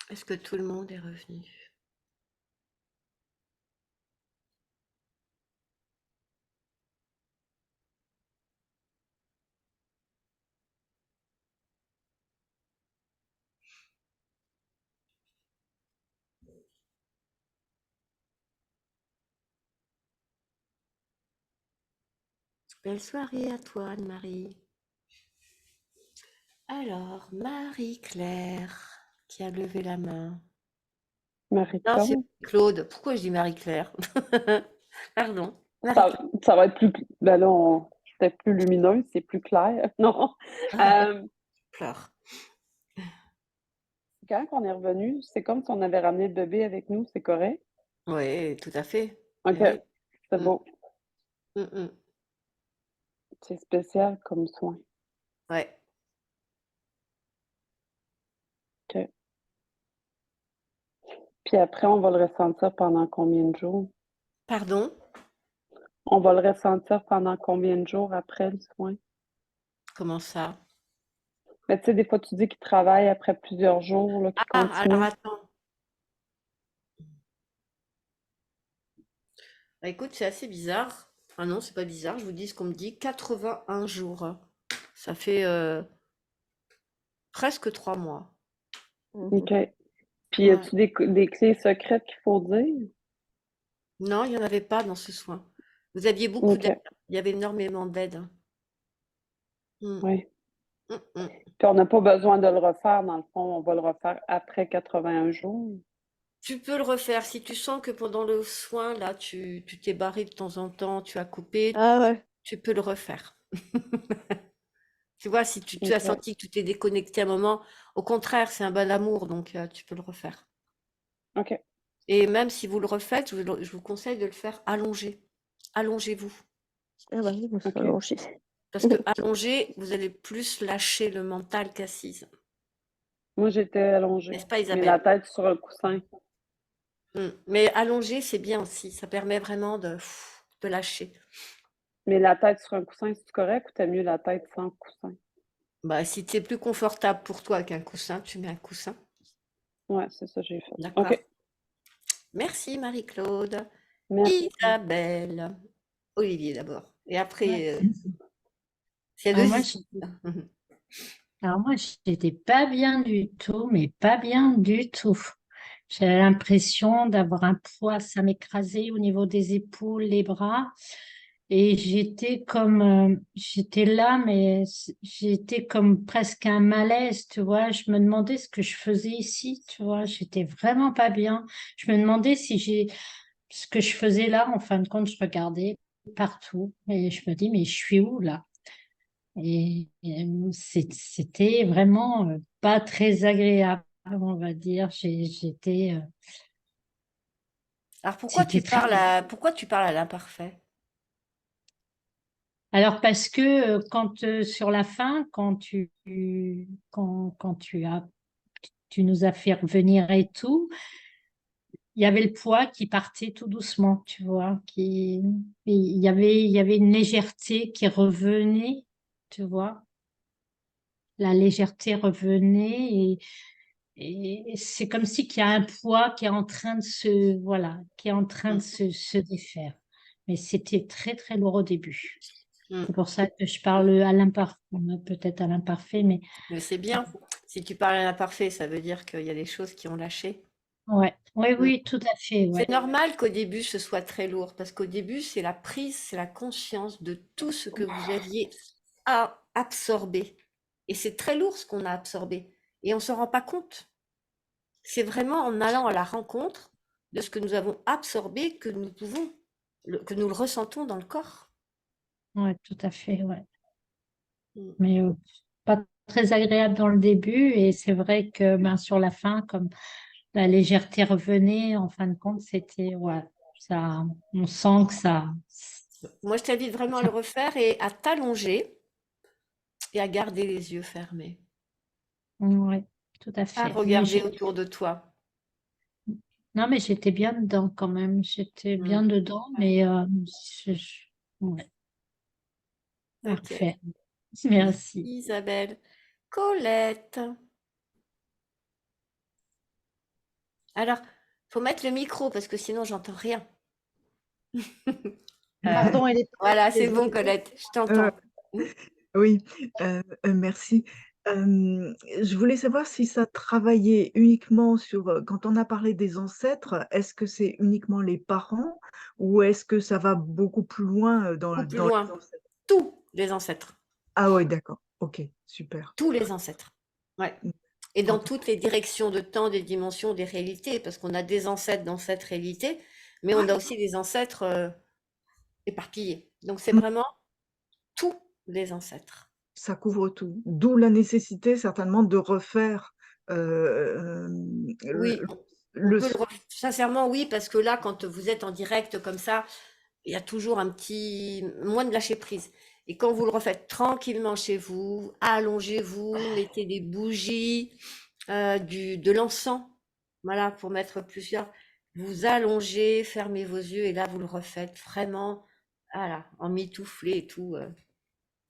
Speaker 1: Est-ce que tout le monde est revenu? Belle soirée à toi, Anne-Marie. Alors, Marie-Claire, qui a levé la main. Non, c'est
Speaker 2: Marie-Claude,
Speaker 1: Claude. Pourquoi je dis Marie-Claire? Pardon,
Speaker 2: ça,
Speaker 1: Marie-Claire.
Speaker 2: ça va être plus. Ben là, c'était plus lumineux, c'est plus clair. Non. Euh,
Speaker 1: Pleure.
Speaker 2: quand on est revenu, c'est comme si on avait ramené le bébé avec nous, c'est correct?
Speaker 1: Oui, tout à fait.
Speaker 2: OK,
Speaker 1: Eh oui.
Speaker 2: c'est
Speaker 1: Mm,
Speaker 2: beau.
Speaker 1: mm, mm.
Speaker 2: C'est spécial comme soin.
Speaker 1: Ouais.
Speaker 2: OK. Puis après, on va le ressentir pendant combien de jours?
Speaker 1: Pardon?
Speaker 2: On va le ressentir pendant combien de jours après le soin?
Speaker 1: Comment ça?
Speaker 2: Mais tu sais, des fois, tu dis qu'il travaille après plusieurs jours, là, qu'il
Speaker 1: Ah, alors
Speaker 2: continue.
Speaker 1: attends. Bah, écoute, c'est assez bizarre. Ah non, c'est pas bizarre. Je vous dis ce qu'on me dit. 81 jours. Ça fait presque 3 mois. Mhm.
Speaker 2: OK. Puis, y
Speaker 1: Ouais.
Speaker 2: a-tu des clés secrètes qu'il faut dire?
Speaker 1: Non, il n'y en avait pas dans ce soin. Vous aviez beaucoup d'aide.
Speaker 2: OK.
Speaker 1: Il y avait énormément d'aide. Mm,
Speaker 2: Oui.
Speaker 1: mm, mm.
Speaker 2: Puis on n'a pas besoin de le refaire, dans le fond, on va le refaire après 81 jours.
Speaker 1: Tu peux le refaire si tu sens que pendant le soin, là, tu t'es barré de temps en temps, tu as coupé,
Speaker 3: Ah ouais.
Speaker 1: tu peux le refaire. Tu vois, si tu as
Speaker 2: OK.
Speaker 1: senti que tu t'es déconnecté à un moment, au contraire, c'est un bel amour, donc tu peux le refaire.
Speaker 2: OK.
Speaker 1: Et même si vous le refaites, je vous conseille de le faire allongé. Allongez-vous.
Speaker 3: Ah bah oui, je me suis
Speaker 2: OK.
Speaker 3: allongée.
Speaker 1: Parce que allongé, vous allez plus lâcher le mental qu'assise.
Speaker 2: Moi, j'étais allongée,
Speaker 1: N'est-ce pas,
Speaker 2: mais la
Speaker 1: Isabelle?
Speaker 2: tête sur un coussin.
Speaker 1: Mais allongé, c'est bien aussi. Ça permet vraiment de lâcher.
Speaker 2: Mais la tête sur un coussin, c'est correct ou t'as mieux la tête sans coussin?
Speaker 1: Bah, si c'est plus confortable pour toi qu'un coussin, tu mets un coussin.
Speaker 2: Ouais, c'est ça que j'ai fait.
Speaker 1: D'accord.
Speaker 2: OK.
Speaker 1: Merci Marie-Claude.
Speaker 2: Merci.
Speaker 1: Isabelle. Olivier d'abord. Et
Speaker 3: Ouais.
Speaker 1: après, s'il y a
Speaker 3: Alors
Speaker 1: deux
Speaker 3: moi, j'étais pas bien du tout, mais pas bien du tout. J'avais l'impression d'avoir un poids, ça m'écrasait au niveau des épaules, les bras. Et j'étais là, mais j'étais comme presque un malaise, tu vois. Je me demandais ce que je faisais ici, tu vois. J'étais vraiment pas bien. Je me demandais ce que je faisais là. En fin de compte, je regardais partout et je me dis, mais je suis où là? C'était vraiment pas très agréable, on va dire.
Speaker 1: Alors
Speaker 3: C'était très.
Speaker 1: pourquoi tu parles à l'imparfait?
Speaker 3: Alors parce que quand sur la fin, quand tu nous as fait revenir et tout, il y avait le poids qui partait tout doucement, tu vois, et il y avait une légèreté qui revenait, tu vois. La légèreté revenait et c'est comme si qu'il y a un poids qui est en train de voilà, qui est en train de
Speaker 1: Mm,
Speaker 3: se défaire. Mais c'était très, très lourd au début.
Speaker 1: mm.
Speaker 3: C'est pour ça que je parle à l'imparfait, peut-être à l'imparfait, mais
Speaker 1: Mais c'est bien. Si tu parles à l'imparfait, ça veut dire qu'il y a des choses qui ont lâché.
Speaker 3: ouais, oui,
Speaker 1: Mm.
Speaker 3: oui, tout à fait,
Speaker 1: C'est
Speaker 3: ouais.
Speaker 1: normal qu'au début, ce soit très lourd, parce qu'au début, c'est la prise, c'est la conscience de tout ce que vous aviez à absorber. Et c'est très lourd ce qu'on a absorbé. Et on ne s'en rend pas compte. C'est vraiment en allant à la rencontre de ce que nous avons absorbé que que nous le ressentons dans le corps.
Speaker 3: Ouais, tout à fait, ouais.
Speaker 1: Mm.
Speaker 3: Mais pas très agréable dans le début et c'est vrai que ben, sur la fin, comme la légèreté revenait, en fin de compte, c'était, ouais, ça, on sent que
Speaker 1: Moi, je t'invite vraiment à le
Speaker 3: ça-
Speaker 1: refaire et à t'allonger et à garder les yeux fermés,
Speaker 3: ouais, tout à
Speaker 1: à
Speaker 3: fait.
Speaker 1: regarder autour de toi.
Speaker 3: Non, mais j'étais bien dedans quand même. J'étais
Speaker 1: Mm.
Speaker 3: bien dedans, mais ouais,
Speaker 1: Ok.
Speaker 3: parfait. Merci.
Speaker 1: Isabelle. Colette. Alors, faut mettre le micro parce que sinon, j'entends rien.
Speaker 4: Pardon, elle est
Speaker 1: Voilà, c'est bon,
Speaker 4: désolée.
Speaker 1: Colette, je
Speaker 4: Euh,
Speaker 1: t'entends. Mm.
Speaker 4: oui, merci. Je voulais savoir si ça travaillait uniquement sur, quand on a parlé des ancêtres, est-ce que c'est uniquement les parents ou est-ce que ça va beaucoup plus loin
Speaker 1: Beaucoup plus
Speaker 4: dans les
Speaker 1: loin.
Speaker 4: ancêtres?
Speaker 1: Tous les ancêtres.
Speaker 4: Ah ouais, d'accord. Ok, super.
Speaker 1: Tous les ancêtres. Ouais.
Speaker 4: Mm,
Speaker 1: Et dans
Speaker 4: entendu.
Speaker 1: toutes les directions de temps, des dimensions, des réalités, parce qu'on a des ancêtres dans cette réalité, mais on a aussi des ancêtres éparpillés. Donc c'est
Speaker 4: Mm,
Speaker 1: vraiment tous les ancêtres.
Speaker 4: ça couvre tout. D'où la nécessité certainement de refaire
Speaker 1: Oui, on
Speaker 4: le
Speaker 1: peut
Speaker 4: soin.
Speaker 1: sincèrement, oui, parce que là, quand vous êtes en direct comme ça, il y a toujours moins de lâcher prise. Et quand vous le refaites tranquillement chez vous, allongez-vous, mettez des bougies, de l'encens, voilà, pour mettre plusieurs. Vous allongez, fermez vos yeux et là, vous le refaites vraiment, voilà, en mitouflé et tout.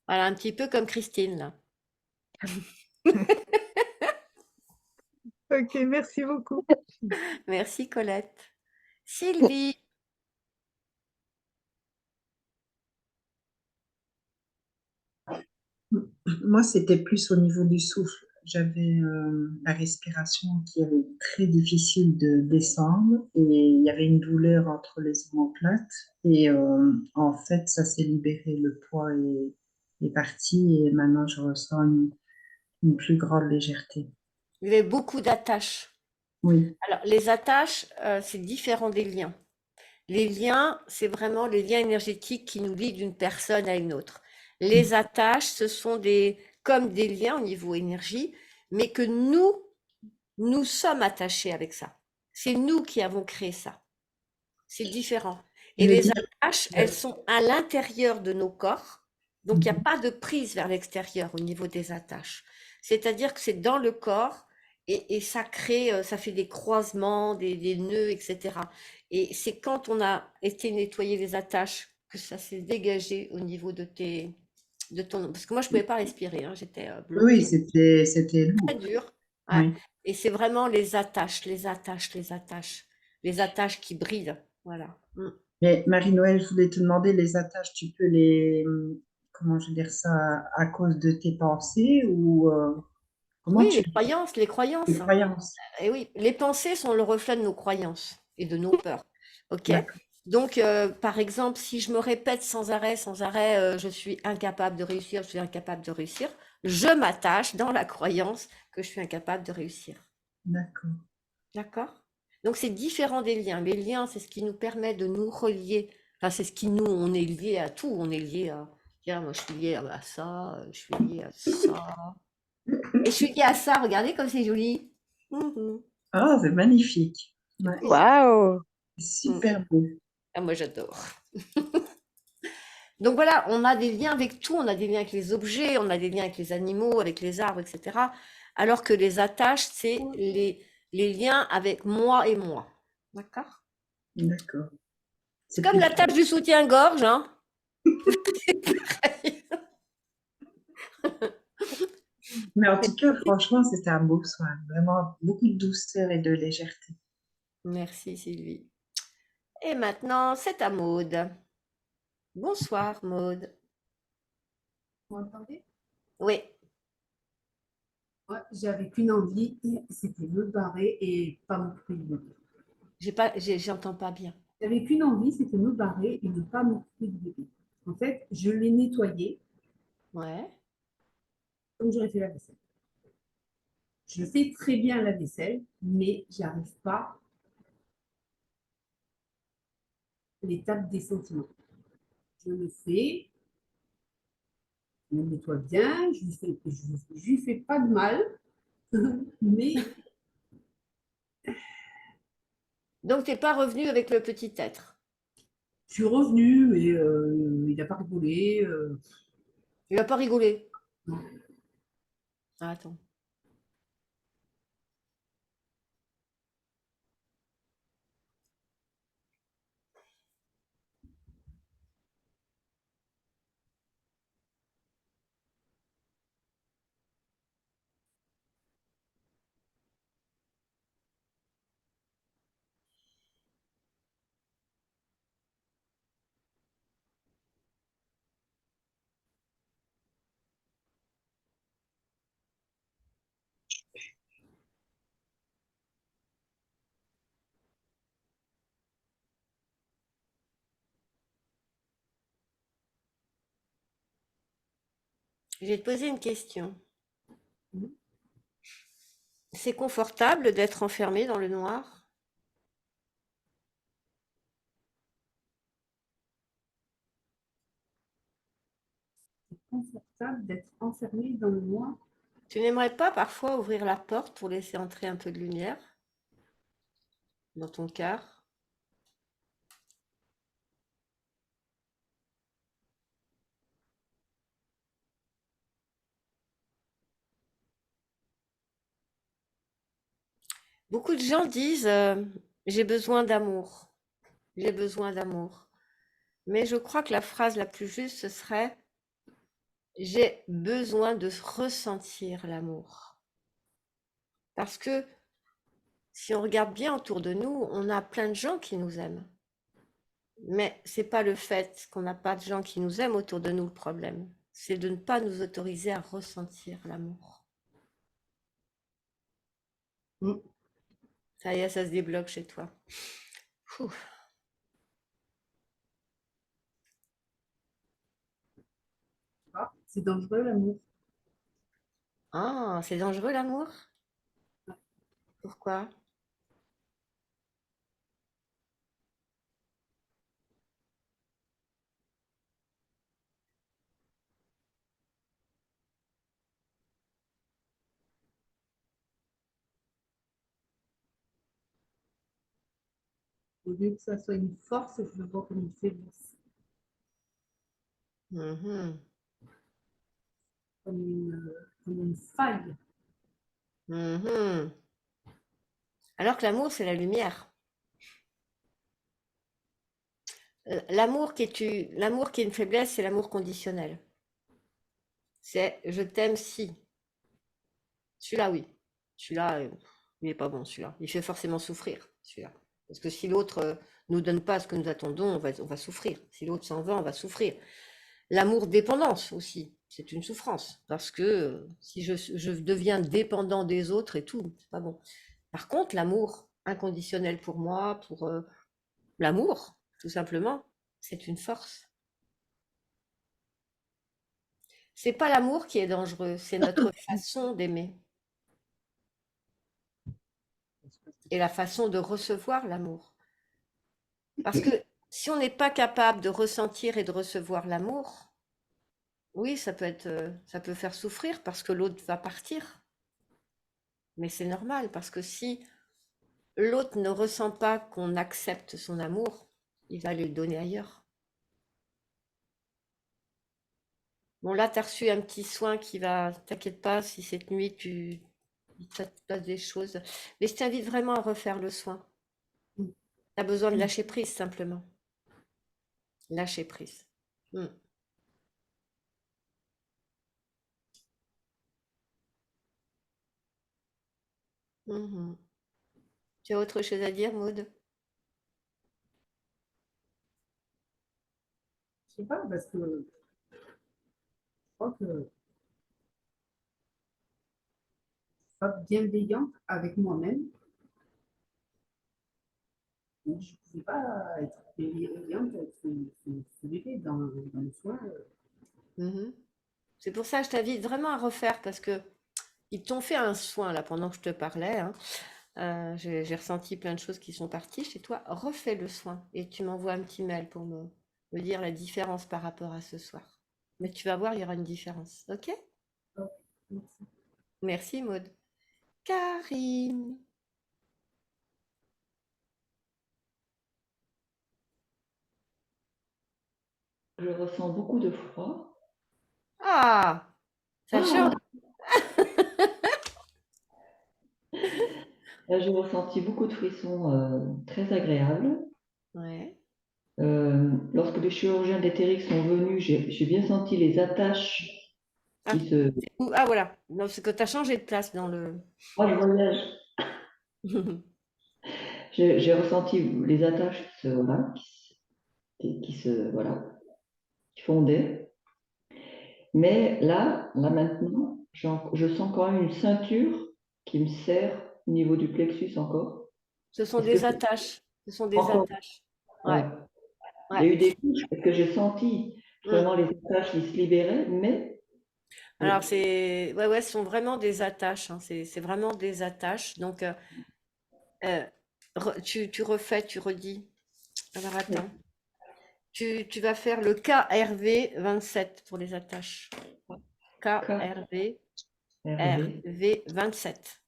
Speaker 1: Voilà, un petit peu comme Christine, là.
Speaker 4: Ok, merci beaucoup.
Speaker 1: Merci, Colette. Sylvie.
Speaker 5: Moi, c'était plus au niveau du souffle. J'avais la respiration qui était très difficile de descendre et il y avait une douleur entre les omoplates. Et en fait, ça s'est libéré, le poids est parti et maintenant je ressens une plus grande légèreté.
Speaker 1: Il y avait beaucoup d'attaches.
Speaker 5: Oui,
Speaker 1: Alors, les attaches, c'est différent des liens. Les liens, c'est vraiment les liens énergétiques qui nous lient d'une personne à une autre. Les attaches, ce sont comme des liens au niveau énergie, mais que nous sommes attachés avec ça. C'est nous qui avons créé ça. C'est différent.
Speaker 5: je
Speaker 1: Et
Speaker 5: veux
Speaker 1: les
Speaker 5: dire,
Speaker 1: attaches, elles sont à l'intérieur de nos corps, Donc, il n'y a pas de prise vers l'extérieur au niveau des attaches. C'est-à-dire que c'est dans le corps et ça crée, ça fait des croisements, des nœuds, etc. Et c'est quand on a été nettoyer les attaches que ça s'est dégagé au niveau de ton... Parce que moi, je ne pouvais pas respirer, hein, j'étais
Speaker 5: Oui,
Speaker 1: bloquée,
Speaker 5: c'était
Speaker 1: très
Speaker 5: lourd.
Speaker 1: dur. Ouais.
Speaker 5: Oui.
Speaker 1: Et c'est vraiment les attaches, les attaches, les attaches. Les attaches qui brillent. Voilà. Mm.
Speaker 5: Mais Marie-Noël, je voulais te demander, les attaches, tu peux les, comment je veux dire ça, à cause de tes pensées ou comment
Speaker 1: Oui,
Speaker 5: tu
Speaker 1: les
Speaker 5: les
Speaker 1: croyances.
Speaker 5: croyances?
Speaker 1: Et oui, les pensées sont le reflet de nos croyances et de nos peurs. OK?
Speaker 5: D'accord,
Speaker 1: Donc, par exemple, si je me répète sans arrêt, je suis incapable de réussir, je suis incapable de réussir, je m'attache dans la croyance que je suis incapable de réussir.
Speaker 5: d'accord.
Speaker 1: D'accord? Donc, c'est différent des liens. Les liens, c'est ce qui nous permet de nous relier. Enfin, c'est ce qui nous, on est lié à tout. On est lié à, tiens, moi, je suis lié à ça, je suis lié à ça. Et je suis lié à ça, regardez comme c'est joli. Mhm.
Speaker 5: Ah, c'est magnifique. Ouais,
Speaker 2: Waouh!
Speaker 5: c'est
Speaker 1: Mm.
Speaker 5: super beau.
Speaker 1: Ah, moi, j'adore. Donc voilà, on a des liens avec tout, on a des liens avec les objets, on a des liens avec les animaux, avec les arbres, etc. Alors que les attaches, c'est les liens avec moi et moi. D'accord?
Speaker 5: D'accord.
Speaker 1: C'est
Speaker 5: C'est
Speaker 1: comme
Speaker 5: plus fort.
Speaker 1: l'attache du soutien-gorge, hein?
Speaker 5: Mais en tout cas, franchement, c'était un beau soin. Vraiment beaucoup de douceur et de légèreté.
Speaker 1: Merci Sylvie. Et maintenant, c'est à Maude. Bonsoir Maude.
Speaker 6: Vous m'entendez?
Speaker 1: Oui,
Speaker 6: Moi, j'avais qu'une envie, c'était me barrer et pas m'occuper du bébé.
Speaker 1: j'entends pas bien.
Speaker 6: J'avais qu'une envie, c'était me barrer et ne pas m'occuper du bébé. En fait, je l'ai nettoyé
Speaker 1: Ouais.
Speaker 6: comme j'aurais fait la vaisselle. Je fais très bien la vaisselle, mais j'arrive pas à l'étape des sentiments. Je le fais, je le nettoie bien, je lui fais pas de mal, mais
Speaker 1: Donc t'es pas revenu avec le petit être.
Speaker 6: je suis revenue et il n'a pas rigolé.
Speaker 1: Il a pas rigolé.
Speaker 6: Non.
Speaker 1: Ah, attends. Je vais te poser une question. C'est confortable d'être enfermé dans le noir?
Speaker 6: C'est confortable d'être enfermé dans le noir.
Speaker 1: Tu n'aimerais pas parfois ouvrir la porte pour laisser entrer un peu de lumière dans ton cœur? Beaucoup de gens disent j'ai besoin d'amour, j'ai besoin d'amour. Mais je crois que la phrase la plus juste, ce serait j'ai besoin de ressentir l'amour. Parce que si on regarde bien autour de nous, on a plein de gens qui nous aiment. Mais c'est pas le fait qu'on n'a pas de gens qui nous aiment autour de nous le problème. C'est de ne pas nous autoriser à ressentir l'amour.
Speaker 6: Mm.
Speaker 1: Ça y est, ça se débloque chez toi. Ouh.
Speaker 6: Ah, c'est dangereux l'amour.
Speaker 1: Ah, c'est dangereux l'amour? Pourquoi?
Speaker 6: Au lieu que ça soit une force, je le vois comme une faiblesse.
Speaker 1: Mhm.
Speaker 6: comme une faille.
Speaker 1: Mhm. Alors que l'amour, c'est la lumière. L'amour l'amour qui est une faiblesse, c'est l'amour conditionnel. C'est je t'aime si. Celui-là, oui. Celui-là, il n'est pas bon, celui-là. Il fait forcément souffrir, celui-là. Parce que si l'autre nous donne pas ce que nous attendons, on va souffrir. Si l'autre s'en va, on va souffrir. L'amour dépendance aussi, c'est une souffrance. Parce que si je deviens dépendant des autres et tout, c'est pas bon. Par contre, l'amour inconditionnel pour moi, pour l'amour, tout simplement, c'est une force. C'est pas l'amour qui est dangereux, c'est notre façon d'aimer et la façon de recevoir l'amour. Parce que si on n'est pas capable de ressentir et de recevoir l'amour, oui, ça peut faire souffrir parce que l'autre va partir. Mais c'est normal parce que si l'autre ne ressent pas qu'on accepte son amour, il va le donner ailleurs. Bon, là, tu as reçu un petit soin qui va, t'inquiète pas, si cette nuit, ça te passe des choses. Mais je t'invite vraiment à refaire le soin. Tu as besoin de lâcher prise, simplement. Lâcher prise. Mm. Mhm. Tu as autre chose à dire, Maud?
Speaker 6: Je sais pas, parce que je crois que je suis pas bienveillante avec moi-même. Donc, je ne pouvais pas être bienveillante avec ce bébé dans le soin.
Speaker 1: Mhm. C'est pour ça que je t'invite vraiment à refaire parce que ils t'ont fait un soin là pendant que je te parlais, hein. J'ai ressenti plein de choses qui sont parties chez toi. Refais le soin et tu m'envoies un petit mail pour me dire la différence par rapport à ce soir. Mais tu vas voir, il y aura une différence. Ok?
Speaker 6: Oh, merci.
Speaker 1: Merci, Maud. Karine.
Speaker 7: Je ressens beaucoup de froid.
Speaker 1: Ah, ça change.
Speaker 7: Ah! Là, j'ai ressenti beaucoup de frissons très agréables.
Speaker 1: Ouais.
Speaker 7: Lorsque les chirurgiens d'éthérique sont venus, j'ai bien senti les attaches
Speaker 1: Ah,
Speaker 7: qui se...
Speaker 1: ah, voilà. Non, c'est que tu as changé de place dans le.
Speaker 7: Oh, le voyage! J'ai ressenti les attaches voilà, voilà, qui fondaient. Mais là maintenant, je sens quand même une ceinture qui me serre au niveau du plexus encore.
Speaker 1: Ce sont
Speaker 7: Est-ce que
Speaker 1: des
Speaker 7: c'est
Speaker 1: attaches. Ce sont des
Speaker 7: encore?
Speaker 1: attaches.
Speaker 7: Ouais.
Speaker 1: Ouais,
Speaker 7: Il y
Speaker 1: ouais.
Speaker 7: a eu des couches parce que j'ai senti
Speaker 1: Mm.
Speaker 7: vraiment les attaches qui se libéraient, mais
Speaker 1: Alors, ouais, ouais, ce sont vraiment des attaches, hein. C'est vraiment des attaches. Donc, euh, tu refais, tu redis. Alors, attends. Tu vas faire le KRV 27 pour les attaches. KRV
Speaker 7: KRV
Speaker 1: RV 27.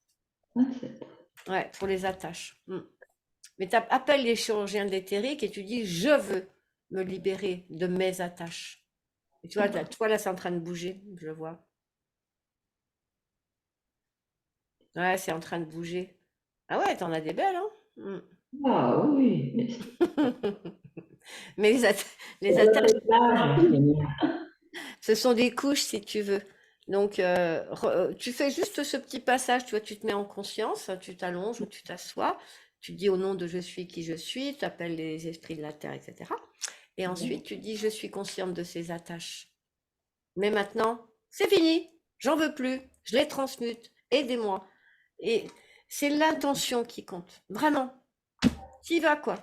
Speaker 7: 27.
Speaker 1: Ouais, pour les attaches. Mm. Mais tu appelles les chirurgiens d'éthérique et tu dis, je veux me libérer de mes attaches. Et tu vois, là, c'est en train de bouger, je le vois. Ouais, c'est en train de bouger. Ah ouais, t'en as des belles, hein? Mm.
Speaker 7: Ah oui, mais
Speaker 1: Mais les
Speaker 7: c'est
Speaker 1: attaches,
Speaker 7: le plage.
Speaker 1: ce sont des couches, si tu veux. Donc, tu fais juste ce petit passage, tu vois, tu te mets en conscience, hein, tu t'allonges ou tu t'assois, tu dis au nom de je suis qui je suis, tu appelles les esprits de la terre, etc. Et ensuite, tu dis je suis consciente de ces attaches. Mais maintenant, c'est fini, j'en veux plus, je les transmute, aidez-moi. Et c'est l'intention qui compte, vraiment. Tu y vas, quoi.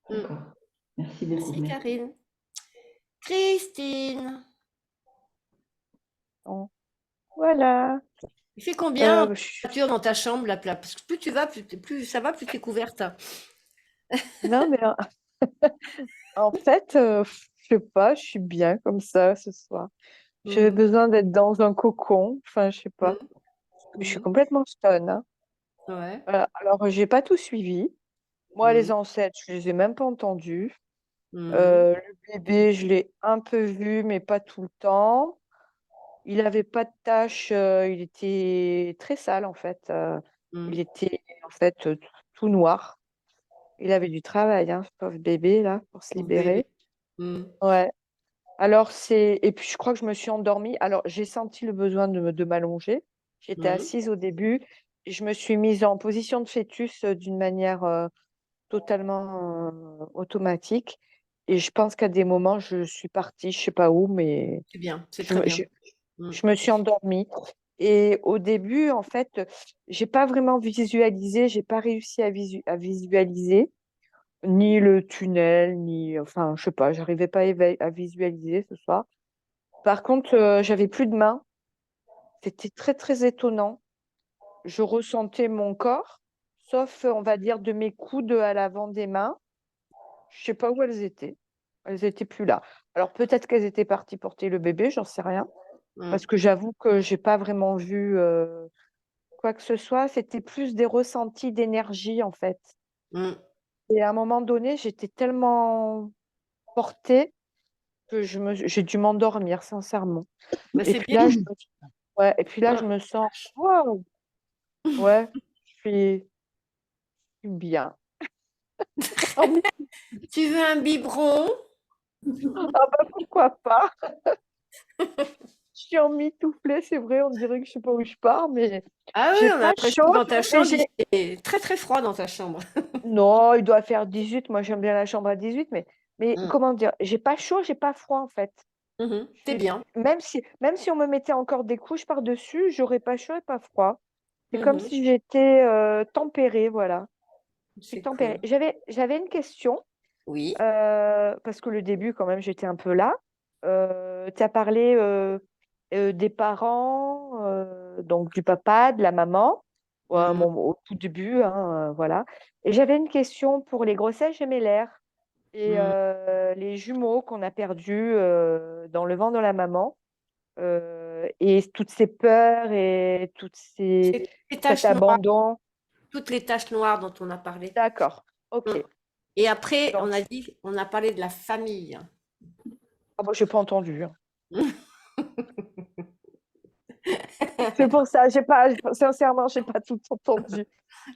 Speaker 1: Mm.
Speaker 7: D'accord. Merci beaucoup.
Speaker 1: Merci,
Speaker 7: Merci.
Speaker 1: Karine. Christine,
Speaker 8: Bon, voilà.
Speaker 1: il fait combien de
Speaker 8: Je-
Speaker 1: température dans ta chambre, la place? Parce que plus tu vas, plus ça va, plus tu es couverte.
Speaker 8: Non, mais en fait, je sais pas, je suis bien comme ça ce soir. J'ai
Speaker 1: Mhm,
Speaker 8: besoin d'être dans un cocon. Enfin, je sais pas.
Speaker 1: mhm,
Speaker 8: Je suis
Speaker 1: mhm.
Speaker 8: complètement stone, hein.
Speaker 1: Ouais.
Speaker 8: Voilà. Alors, j'ai pas tout suivi. Moi,
Speaker 1: Mhm,
Speaker 8: les ancêtres, je les ai même pas entendus.
Speaker 1: mhm,
Speaker 8: Le bébé, je l'ai un peu vu, mais pas tout le temps. Il n'avait pas de taches, il était très sale en fait.
Speaker 1: Mm.
Speaker 8: Il était en fait tout noir. Il avait du travail, hein, ce pauvre bébé là, pour se
Speaker 1: Pauvre bébé.
Speaker 8: libérer.
Speaker 1: Mm.
Speaker 8: Ouais. Alors et puis je crois que je me suis endormie. Alors j'ai senti le besoin de m'allonger. J'étais
Speaker 1: Mm.
Speaker 8: assise au début. Et je me suis mise en position de fœtus d'une manière totalement automatique. Et je pense qu'à des moments, je suis partie, je sais pas où, mais
Speaker 1: C'est bien, c'est
Speaker 8: je,
Speaker 1: très
Speaker 8: me-
Speaker 1: bien.
Speaker 8: je,
Speaker 1: Mm.
Speaker 8: je me suis endormie. Et au début, en fait, j'ai pas vraiment visualisé, j'ai pas réussi à visualiser ni le tunnel, ni, enfin, je sais pas, j'arrivais pas à visualiser ce soir. Par contre, j'avais plus de mains. C'était très, très étonnant. Je ressentais mon corps, sauf, on va dire, de mes coudes à l'avant des mains. Je sais pas où elles étaient. Elles étaient plus là. Alors peut-être qu'elles étaient parties porter le bébé, j'en sais rien.
Speaker 1: Mm.
Speaker 8: Parce que j'avoue que j'ai pas vraiment vu quoi que ce soit. C'était plus des ressentis d'énergie en fait.
Speaker 1: Mm.
Speaker 8: Et à un moment donné, j'étais tellement portée que j'ai dû m'endormir sincèrement.
Speaker 1: Bah,
Speaker 8: Et
Speaker 1: c'est
Speaker 8: puis
Speaker 1: bien.
Speaker 8: là, ouais, et puis là,
Speaker 1: Mm.
Speaker 8: je me sens waouh, ouais, je suis bien. Oh, mais-
Speaker 1: Tu veux un biberon?
Speaker 8: ah bah pourquoi pas? Je suis emmitouflée, c'est vrai, on dirait que je sais pas où je pars, mais
Speaker 1: Ah oui,
Speaker 8: j'ai
Speaker 1: on a
Speaker 8: pas
Speaker 1: l'impression
Speaker 8: chaud,
Speaker 1: que dans ta
Speaker 8: mais
Speaker 1: chambre,
Speaker 8: j'ai.
Speaker 1: il fait très très froid dans ta chambre.
Speaker 8: Non, il doit faire 18. Moi, j'aime bien la chambre à 18, mais
Speaker 1: Mm.
Speaker 8: comment dire, j'ai pas chaud, j'ai pas froid en fait.
Speaker 1: Mhm.
Speaker 8: Je
Speaker 1: C'est
Speaker 8: suis-
Speaker 1: bien.
Speaker 8: même si on me mettait encore des couches par-dessus, j'aurais pas chaud et pas froid. C'est comme
Speaker 1: Mhm.
Speaker 8: si j'étais tempérée, voilà. Je suis
Speaker 1: C'est
Speaker 8: tempérée.
Speaker 1: cool.
Speaker 8: J'avais une question,
Speaker 1: Oui.
Speaker 8: parce que le début, quand même, j'étais un peu là. Tu as parlé des parents, donc du papa, de la maman, ouais,
Speaker 1: Mm.
Speaker 8: au tout début, hein, voilà. Et j'avais une question pour les grossesses gémellaires et
Speaker 1: Mm.
Speaker 8: les jumeaux qu'on a perdus dans le ventre de la maman. Et toutes ces peurs et
Speaker 1: C'est les
Speaker 8: cet
Speaker 1: taches noires,
Speaker 8: abandon.
Speaker 1: toutes les taches noires dont on a parlé.
Speaker 8: D'accord,
Speaker 1: Mm.
Speaker 8: ok.
Speaker 1: Et après,
Speaker 8: Donc,
Speaker 1: on a parlé de la famille.
Speaker 8: ah bon, j'ai pas entendu, hein. C'est pour ça, j'ai pas, sincèrement, j'ai pas tout entendu.
Speaker 1: C'est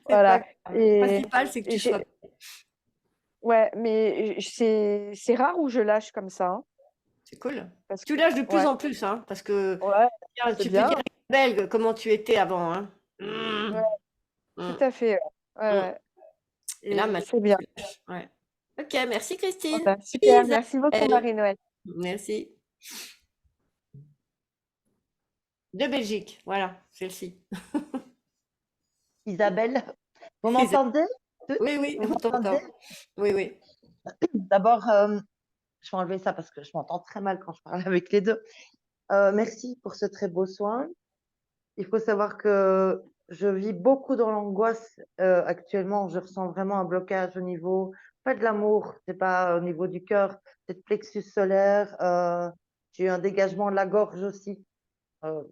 Speaker 1: pas
Speaker 8: Voilà.
Speaker 1: grave. Le
Speaker 8: Et,
Speaker 1: principal, c'est que
Speaker 8: et
Speaker 1: tu sois.
Speaker 8: ouais, mais c'est rare où je lâche comme ça, hein,
Speaker 1: C'est cool.
Speaker 8: parce
Speaker 1: Tu
Speaker 8: que,
Speaker 1: lâches de plus
Speaker 8: ouais,
Speaker 1: en plus, hein, parce que
Speaker 8: ouais,
Speaker 1: tiens,
Speaker 8: c'est
Speaker 1: tu peux
Speaker 8: bien.
Speaker 1: dire à Belge comment tu étais avant, hein.
Speaker 8: Ouais,
Speaker 1: Mm.
Speaker 8: tout
Speaker 1: Mm.
Speaker 8: à fait. Ouais,
Speaker 1: Mm.
Speaker 8: ouais.
Speaker 1: Et là,
Speaker 8: Et
Speaker 1: maintenant,
Speaker 8: c'est bien.
Speaker 1: tu lâches. Ouais. Ok, merci Christine.
Speaker 8: Voilà, super. Merci beaucoup,
Speaker 1: Isabelle.
Speaker 8: Marie-Noël.
Speaker 1: Merci. De Belgique, voilà, celle-ci.
Speaker 9: Isabelle, vous
Speaker 1: Isabelle.
Speaker 9: m'entendez?
Speaker 1: Oui, oui,
Speaker 9: Vous
Speaker 1: on
Speaker 9: m'entendez?
Speaker 1: t'entend. Oui, oui.
Speaker 9: D'abord, je vais enlever ça parce que je m'entends très mal quand je parle avec les deux. Merci pour ce très beau soin. Il faut savoir que je vis beaucoup dans l'angoisse actuellement. Je ressens vraiment un blocage au niveau, pas de l'amour, c'est pas au niveau du cœur, c'est le plexus solaire. J'ai eu un dégagement de la gorge aussi. Euh,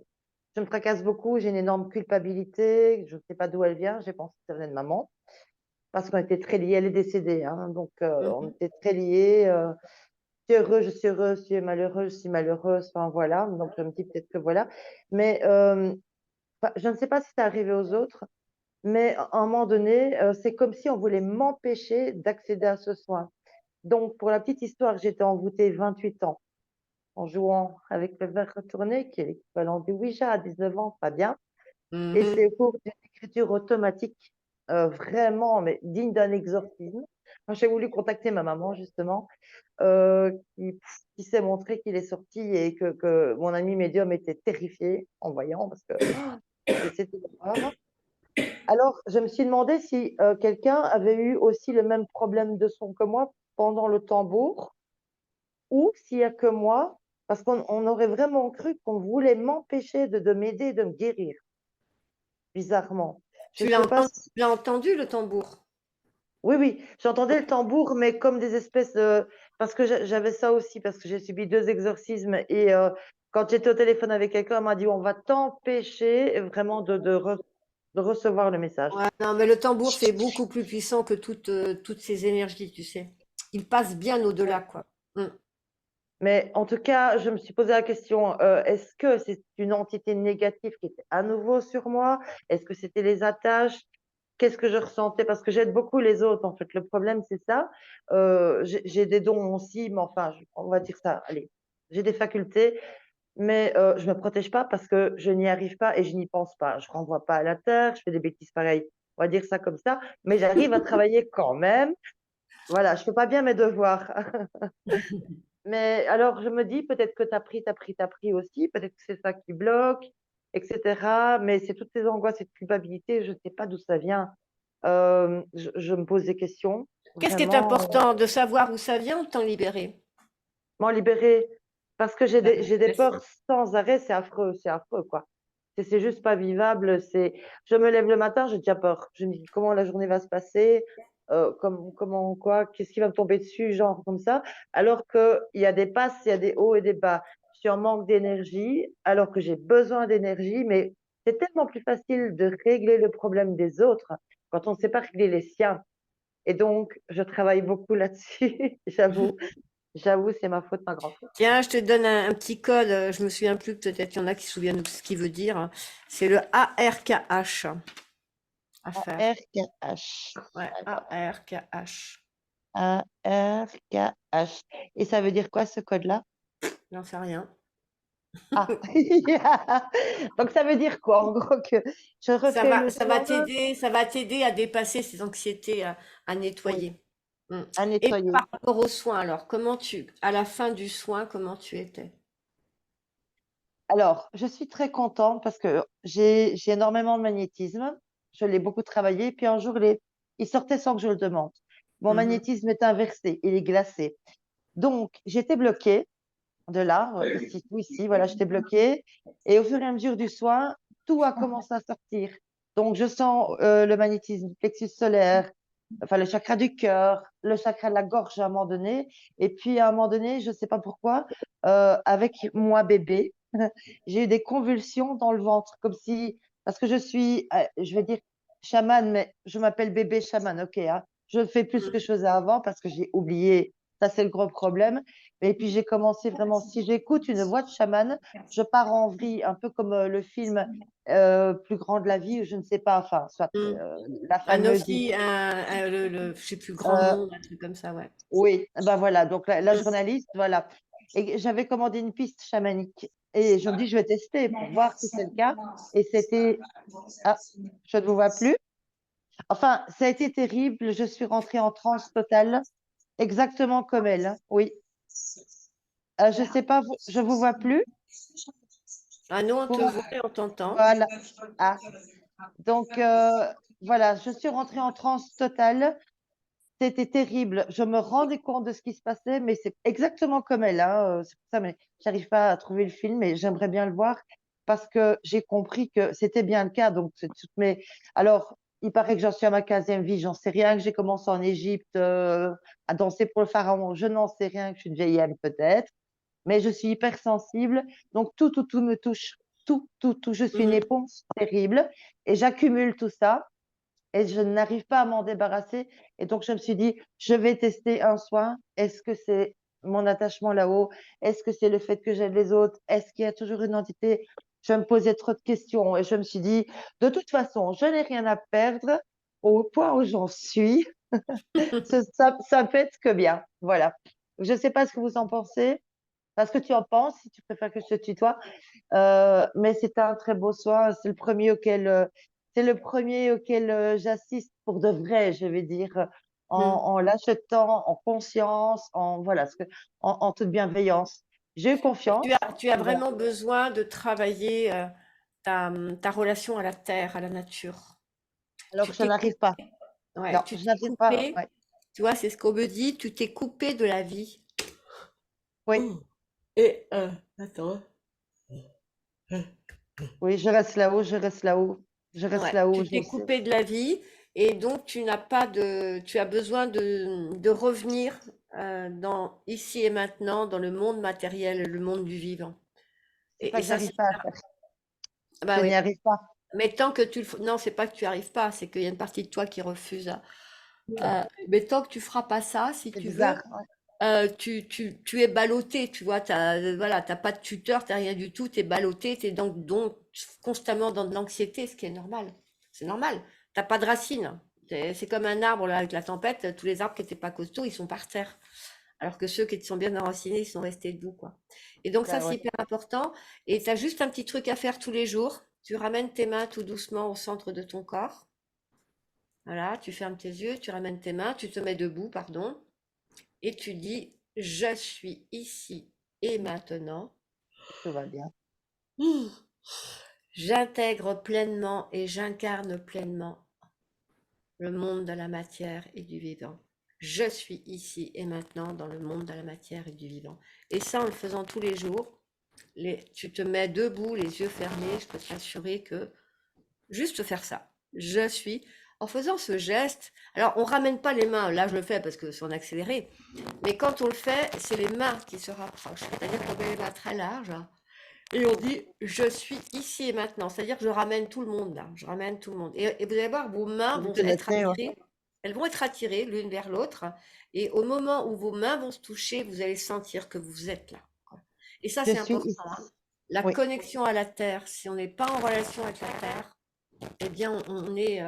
Speaker 9: je me tracasse beaucoup, j'ai une énorme culpabilité. Je ne sais pas d'où elle vient. J'ai pensé que ça venait de maman parce qu'on était très liés. Elle est décédée, hein, donc on
Speaker 1: Mhm.
Speaker 9: était très liés. Je suis heureux, je suis heureuse, je suis malheureuse, je suis malheureuse. Enfin voilà, donc je me dis peut-être que voilà. Mais je ne sais pas si c'est arrivé aux autres, mais à un moment donné, c'est comme si on voulait m'empêcher d'accéder à ce soin. Donc, pour la petite histoire, j'étais envoûtée 28 ans en jouant avec le verre retourné, qui est l'équivalent du Ouija à 19 ans, pas bien. Et
Speaker 1: Mhm.
Speaker 9: c'est au cours d'une écriture automatique, vraiment, mais digne d'un exorcisme. Quand j'ai voulu contacter ma maman, justement, euh, qui, qui s'est montré qu'il est sorti et que mon ami médium était terrifié en voyant, parce que c'était l'horreur. Alors, je me suis demandé si quelqu'un avait eu aussi le même problème de son que moi pendant le tambour, ou s'il n'y a que moi, parce qu'on aurait vraiment cru qu'on voulait m'empêcher de m'aider, de me guérir, bizarrement. Je
Speaker 1: Tu
Speaker 9: sais pas si...
Speaker 1: l'as entendu, le tambour?
Speaker 9: Oui, oui, j'entendais le tambour, mais comme des espèces de... Parce que j'avais ça aussi, parce que j'ai subi 2 exorcismes, et quand j'étais au téléphone avec quelqu'un, elle m'a dit, on va t'empêcher vraiment de recevoir le message.
Speaker 1: Ouais, non, mais le tambour, c'est beaucoup plus puissant que toutes ces énergies, tu sais. Il passe bien au-delà, quoi. Mm.
Speaker 9: Mais en tout cas, je me suis posé la question, est-ce que c'est une entité négative qui était à nouveau sur moi? Est-ce que c'était les attaches? Qu'est-ce que je ressentais? Parce que j'aide beaucoup les autres, en fait. Le problème, c'est ça. J'ai des dons aussi, mais enfin, on va dire ça. Allez, j'ai des facultés, mais je me protège pas parce que je n'y arrive pas et je n'y pense pas. Je renvoie pas à la terre, je fais des bêtises pareilles. On va dire ça comme ça, mais j'arrive à travailler quand même. Voilà, je fais pas bien mes devoirs. Mais alors, je me dis, peut-être que tu as pris, aussi, peut-être que c'est ça qui bloque, etc. Mais c'est toutes ces angoisses, cette culpabilité, je ne sais pas d'où ça vient. Je me pose des questions,
Speaker 1: Qu'est-ce qui est
Speaker 9: vraiment,
Speaker 1: important de savoir où ça vient ou de t'en libérer?
Speaker 9: m'en libérer. Parce que
Speaker 1: La
Speaker 9: j'ai des peurs
Speaker 1: manifestation.
Speaker 9: sans arrêt, c'est affreux, quoi. C'est juste pas vivable. Je me lève le matin, j'ai déjà peur. Je me dis comment la journée va se passer, quoi, qu'est-ce qui va me tomber dessus, genre comme ça. Alors qu'il y a des passes, il y a des hauts et des bas. Je suis en manque d'énergie, alors que j'ai besoin d'énergie, mais c'est tellement plus facile de régler le problème des autres quand on ne sait pas régler les siens. Et donc, je travaille beaucoup là-dessus, j'avoue. J'avoue, c'est ma faute, ma grande faute.
Speaker 1: Tiens, je te donne un petit code. Je me souviens plus, peut-être il y en a qui se souviennent de ce qu'il veut dire. C'est le ARKH à faire.
Speaker 9: ARKH.
Speaker 1: Ouais, ARKH.
Speaker 9: ARKH. Et ça veut dire quoi ce code-là?
Speaker 1: J'en sais rien.
Speaker 9: Ah. Donc ça veut dire quoi? En gros, que je refais le
Speaker 1: Ça va
Speaker 9: soin,
Speaker 1: t'aider à dépasser ces anxiétés, à
Speaker 9: oui,
Speaker 1: nettoyer. Mm.
Speaker 9: à
Speaker 1: Et
Speaker 9: nettoyer.
Speaker 1: par rapport aux soins, alors, à la fin du soin, comment tu étais?
Speaker 9: Alors, je suis très contente parce que j'ai énormément de magnétisme. Je l'ai beaucoup travaillé. Puis un jour, il sortait sans que je le demande. Mon
Speaker 1: Mhm.
Speaker 9: magnétisme est inversé, il est glacé. Donc, j'étais bloquée de là, ici, tout ici, voilà, j'étais bloquée. Et au fur et à mesure du soin, tout a commencé à sortir. Donc, je sens le magnétisme du plexus solaire, enfin le chakra du cœur, le chakra de la gorge à un moment donné. Et puis, à un moment donné, je ne sais pas pourquoi, avec moi bébé, j'ai eu des convulsions dans le ventre, comme si, parce que je suis, je vais dire chamane, mais je m'appelle bébé chamane, ok, hein. Je fais plus ce que je faisais avant parce que j'ai oublié. Ça, c'est le gros problème. Et puis j'ai commencé vraiment, si j'écoute une voix de chamane, je pars en vrille, un peu comme le film Plus grand de la vie, ou je ne sais pas, enfin, soit
Speaker 1: Mm.
Speaker 9: la
Speaker 1: Un
Speaker 9: fameuse.
Speaker 1: aussi, je sais plus, grand
Speaker 9: Euh,
Speaker 1: monde, un truc comme ça, ouais.
Speaker 9: oui, ben voilà, donc la
Speaker 1: Mm.
Speaker 9: journaliste, voilà. Et j'avais commandé une piste chamanique. Et je me dis, je vais tester pour voir si c'est le cas. Et c'était. Ah, je ne vous vois plus. Enfin, ça a été terrible. Je suis rentrée en transe totale, exactement comme elle, hein. Oui. Je ne sais pas, je ne vous vois plus.
Speaker 1: Ah non, on te
Speaker 9: Vous-
Speaker 1: voit et on t'entend.
Speaker 9: Voilà. Ah. Donc, voilà, je suis rentrée en transe totale. C'était terrible. Je me rendais compte de ce qui se passait, mais c'est exactement comme elle, hein. C'est pour ça, mais j'arrive pas à trouver le film et j'aimerais bien le voir parce que j'ai compris que c'était bien le cas. Donc, c'est toutes mes. Alors, il paraît que j'en suis à ma 15e vie, j'en sais rien, que j'ai commencé en Égypte à danser pour le pharaon, je n'en sais rien, que je suis une vieille âme peut-être, mais je suis hypersensible. Donc, tout me touche. Tout. Je suis une
Speaker 1: Mhm.
Speaker 9: éponge terrible et j'accumule tout ça et je n'arrive pas à m'en débarrasser. Et donc, je me suis dit, je vais tester un soin. Est-ce que c'est mon attachement là-haut? Est-ce que c'est le fait que j'aide les autres? Est-ce qu'il y a toujours une entité? Je me posais trop de questions et je me suis dit, de toute façon, je n'ai rien à perdre au point où j'en suis. Ça peut être que bien. Voilà. Je ne sais pas ce que vous en pensez, parce que tu en penses, si tu préfères que je te tutoie. Mais c'était un très beau soin. C'est le premier auquel j'assiste pour de vrai, je vais dire,
Speaker 1: Mm.
Speaker 9: en l'achetant, en conscience, en toute bienveillance. J'ai eu confiance.
Speaker 1: Tu as
Speaker 9: Voilà.
Speaker 1: vraiment besoin de travailler ta relation à la terre, à la nature.
Speaker 9: Alors
Speaker 1: Tu
Speaker 9: que je
Speaker 1: t'es
Speaker 9: n'arrive pas.
Speaker 1: Ouais,
Speaker 9: Non,
Speaker 1: tu
Speaker 9: je
Speaker 1: t'es
Speaker 9: n'arrive pas.
Speaker 1: coupé,
Speaker 9: Ouais.
Speaker 1: tu vois, c'est ce qu'on me dit, tu t'es coupé de la vie.
Speaker 9: Oui,
Speaker 1: Oh. Et, attends.
Speaker 9: oui, je reste là-haut, je reste là-haut, je reste
Speaker 1: Ouais,
Speaker 9: là-haut,
Speaker 1: tu
Speaker 9: je
Speaker 1: t'es
Speaker 9: sais.
Speaker 1: coupé de la vie et donc tu as besoin de revenir dans ici et maintenant, dans le monde matériel, le monde du vivant.
Speaker 9: C'est ça
Speaker 1: Et
Speaker 9: que
Speaker 1: ça,
Speaker 9: j'arrive
Speaker 1: c'est,
Speaker 9: pas à faire.
Speaker 1: bah
Speaker 9: Je
Speaker 1: oui.
Speaker 9: n'y arrive pas.
Speaker 1: Mais tant que non, c'est pas que tu arrives pas, c'est qu'il y a une partie de toi qui refuse. Mais tant que tu feras pas ça, si
Speaker 9: C'est
Speaker 1: tu veux,
Speaker 9: bizarre. Ouais.
Speaker 1: tu es ballotté, tu vois, voilà, t'as pas de tuteur, t'as rien du tout, tu es ballotté, tu es donc constamment dans de l'anxiété, ce qui est normal. C'est normal. T'as pas de racines. C'est comme un arbre là, avec la tempête, tous les arbres qui n'étaient pas costauds, ils sont par terre. Alors que ceux qui sont bien enracinés, ils sont restés debout, quoi. Et donc ça,
Speaker 9: Ah
Speaker 1: c'est
Speaker 9: ouais.
Speaker 1: hyper important. Et tu as juste un petit truc à faire tous les jours. Tu ramènes tes mains tout doucement au centre de ton corps. Voilà, tu fermes tes yeux, tu ramènes tes mains, tu te mets debout, pardon, et tu dis, je suis ici et maintenant.
Speaker 9: Tout va bien.
Speaker 1: Ouh. J'intègre pleinement et j'incarne pleinement le monde de la matière et du vivant. Je suis ici et maintenant dans le monde de la matière et du vivant. Et ça, en le faisant tous les jours, tu te mets debout, les yeux fermés, je peux t'assurer que juste faire ça. Je suis. En faisant ce geste, alors on ramène pas les mains, là je le fais parce que c'est en accéléré, mais quand on le fait, c'est les mains qui se rapprochent. C'est-à-dire qu'on met les mains très larges et on dit je suis ici et maintenant. C'est-à-dire que je ramène tout le monde là, je ramène tout le monde. Et vous allez voir, vos mains
Speaker 9: Vous
Speaker 1: vont
Speaker 9: tenez
Speaker 1: être
Speaker 9: tenez, ouais.
Speaker 1: attirées, elles vont être attirées l'une vers l'autre. Et au moment où vos mains vont se toucher, vous allez sentir que vous êtes là. Et ça,
Speaker 9: Je
Speaker 1: c'est
Speaker 9: suis
Speaker 1: important,
Speaker 9: ici.
Speaker 1: hein. La
Speaker 9: Oui.
Speaker 1: connexion à la terre, si on n'est pas en relation avec la terre, eh bien, on est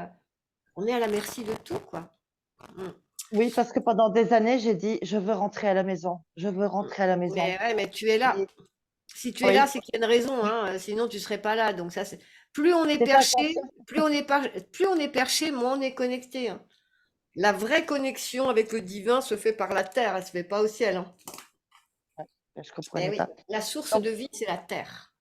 Speaker 1: à la merci de tout, quoi. Mm.
Speaker 9: Oui, parce que pendant des années, j'ai dit, je veux rentrer à la maison. Je veux rentrer à la maison.
Speaker 1: Mais ouais, mais tu es là.
Speaker 9: Et
Speaker 1: Si tu es là,
Speaker 9: oui,
Speaker 1: c'est qu'il y a une raison, hein, sinon tu serais pas là. Donc ça, c'est plus on est
Speaker 9: c'est ça,
Speaker 1: perché, plus on est perché, moins on est connecté, hein. La vraie connexion avec le divin se fait par la terre, elle se fait pas au ciel, hein.
Speaker 9: je
Speaker 1: Eh
Speaker 9: comprenais
Speaker 1: oui,
Speaker 9: pas.
Speaker 1: la source
Speaker 9: Donc,
Speaker 1: de vie, c'est la terre.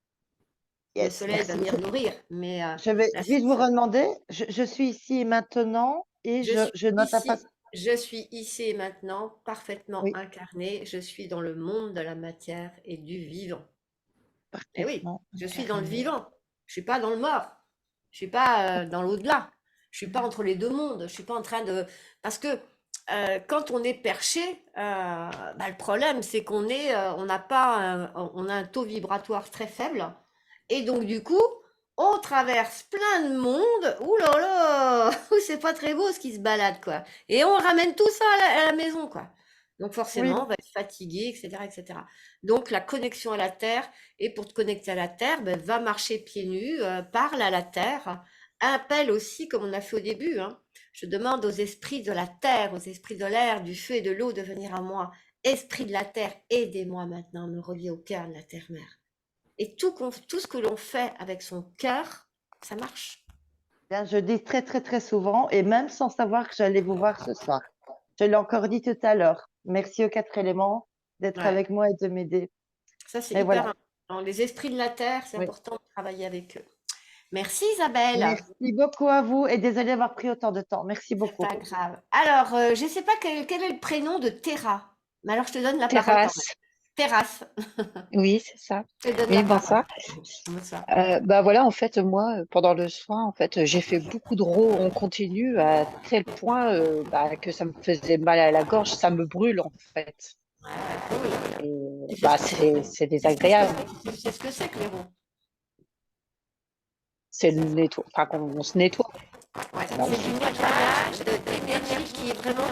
Speaker 1: Le
Speaker 9: yes,
Speaker 1: soleil va
Speaker 9: merci.
Speaker 1: venir nourrir, mais
Speaker 9: Je vais
Speaker 1: la
Speaker 9: juste vous
Speaker 1: source,
Speaker 9: redemander, je suis ici et maintenant et
Speaker 1: je suis
Speaker 9: je note à pas.
Speaker 1: ici, je suis ici et maintenant, parfaitement
Speaker 9: Oui,
Speaker 1: incarné. Je suis dans le monde de la matière et du vivant. Eh oui,
Speaker 9: parfaitement
Speaker 1: je suis dans le
Speaker 9: incarné.
Speaker 1: vivant. Je suis pas dans le mort. Je suis pas dans l'au-delà. Je suis pas entre les deux mondes. Je suis pas en train de. Parce que quand on est perché, le problème c'est on n'a pas, on a un taux vibratoire très faible, et donc du coup, on traverse plein de monde. Ouh là là, c'est pas très beau ce qui se balade, quoi. Et on ramène tout ça à la maison, quoi. Donc
Speaker 9: Oui,
Speaker 1: forcément, on va être fatigué, etc., etc. Donc la connexion à la terre. Et pour te connecter à la terre, ben, va marcher pieds nus, parle à la terre, appelle aussi, comme on a fait au début, hein. Je demande aux esprits de la terre, aux esprits de l'air, du feu et de l'eau de venir à moi. Esprit de la terre, aidez-moi maintenant à me relier au cœur de la terre-mère. Et tout ce que l'on fait avec son cœur, ça marche.
Speaker 9: bien, je dis très très très souvent et même sans savoir que j'allais vous voir ce soir. Je l'ai encore dit tout à l'heure. Merci aux quatre éléments d'être
Speaker 1: Ouais,
Speaker 9: avec moi et de m'aider.
Speaker 1: ça c'est
Speaker 9: Mais
Speaker 1: hyper
Speaker 9: voilà.
Speaker 1: important. Les esprits de la terre, c'est
Speaker 9: Oui.
Speaker 1: important de travailler avec eux. Merci Isabelle.
Speaker 9: Merci beaucoup à vous et désolée d'avoir pris autant de temps. Merci
Speaker 1: C'est
Speaker 9: beaucoup.
Speaker 1: pas grave. Alors, je ne sais pas quel est le prénom de Terra. Mais alors, je te donne la parole quand même.
Speaker 10: Terrasse,
Speaker 1: Terrasse,
Speaker 10: oui, c'est ça.
Speaker 1: je te donne la
Speaker 10: Oui,
Speaker 1: parole.
Speaker 10: bonsoir.
Speaker 1: Bonsoir.
Speaker 10: Bah voilà, en fait, moi, pendant le soin, en fait, j'ai fait beaucoup de rows en continu à tel point que ça me faisait mal à la gorge, ça me brûle en fait.
Speaker 1: Ouais, cool.
Speaker 10: Et
Speaker 1: Tu sais ce
Speaker 10: bah
Speaker 1: que c'est?
Speaker 10: c'est
Speaker 1: Tu sais ce que
Speaker 10: désagréable.
Speaker 1: c'est? Tu sais ce que c'est que les roues?
Speaker 10: C'est le nettoie, enfin on se nettoie.
Speaker 1: Ouais,
Speaker 10: Voilà.
Speaker 1: c'est du nettoyage d'énergie qui est vraiment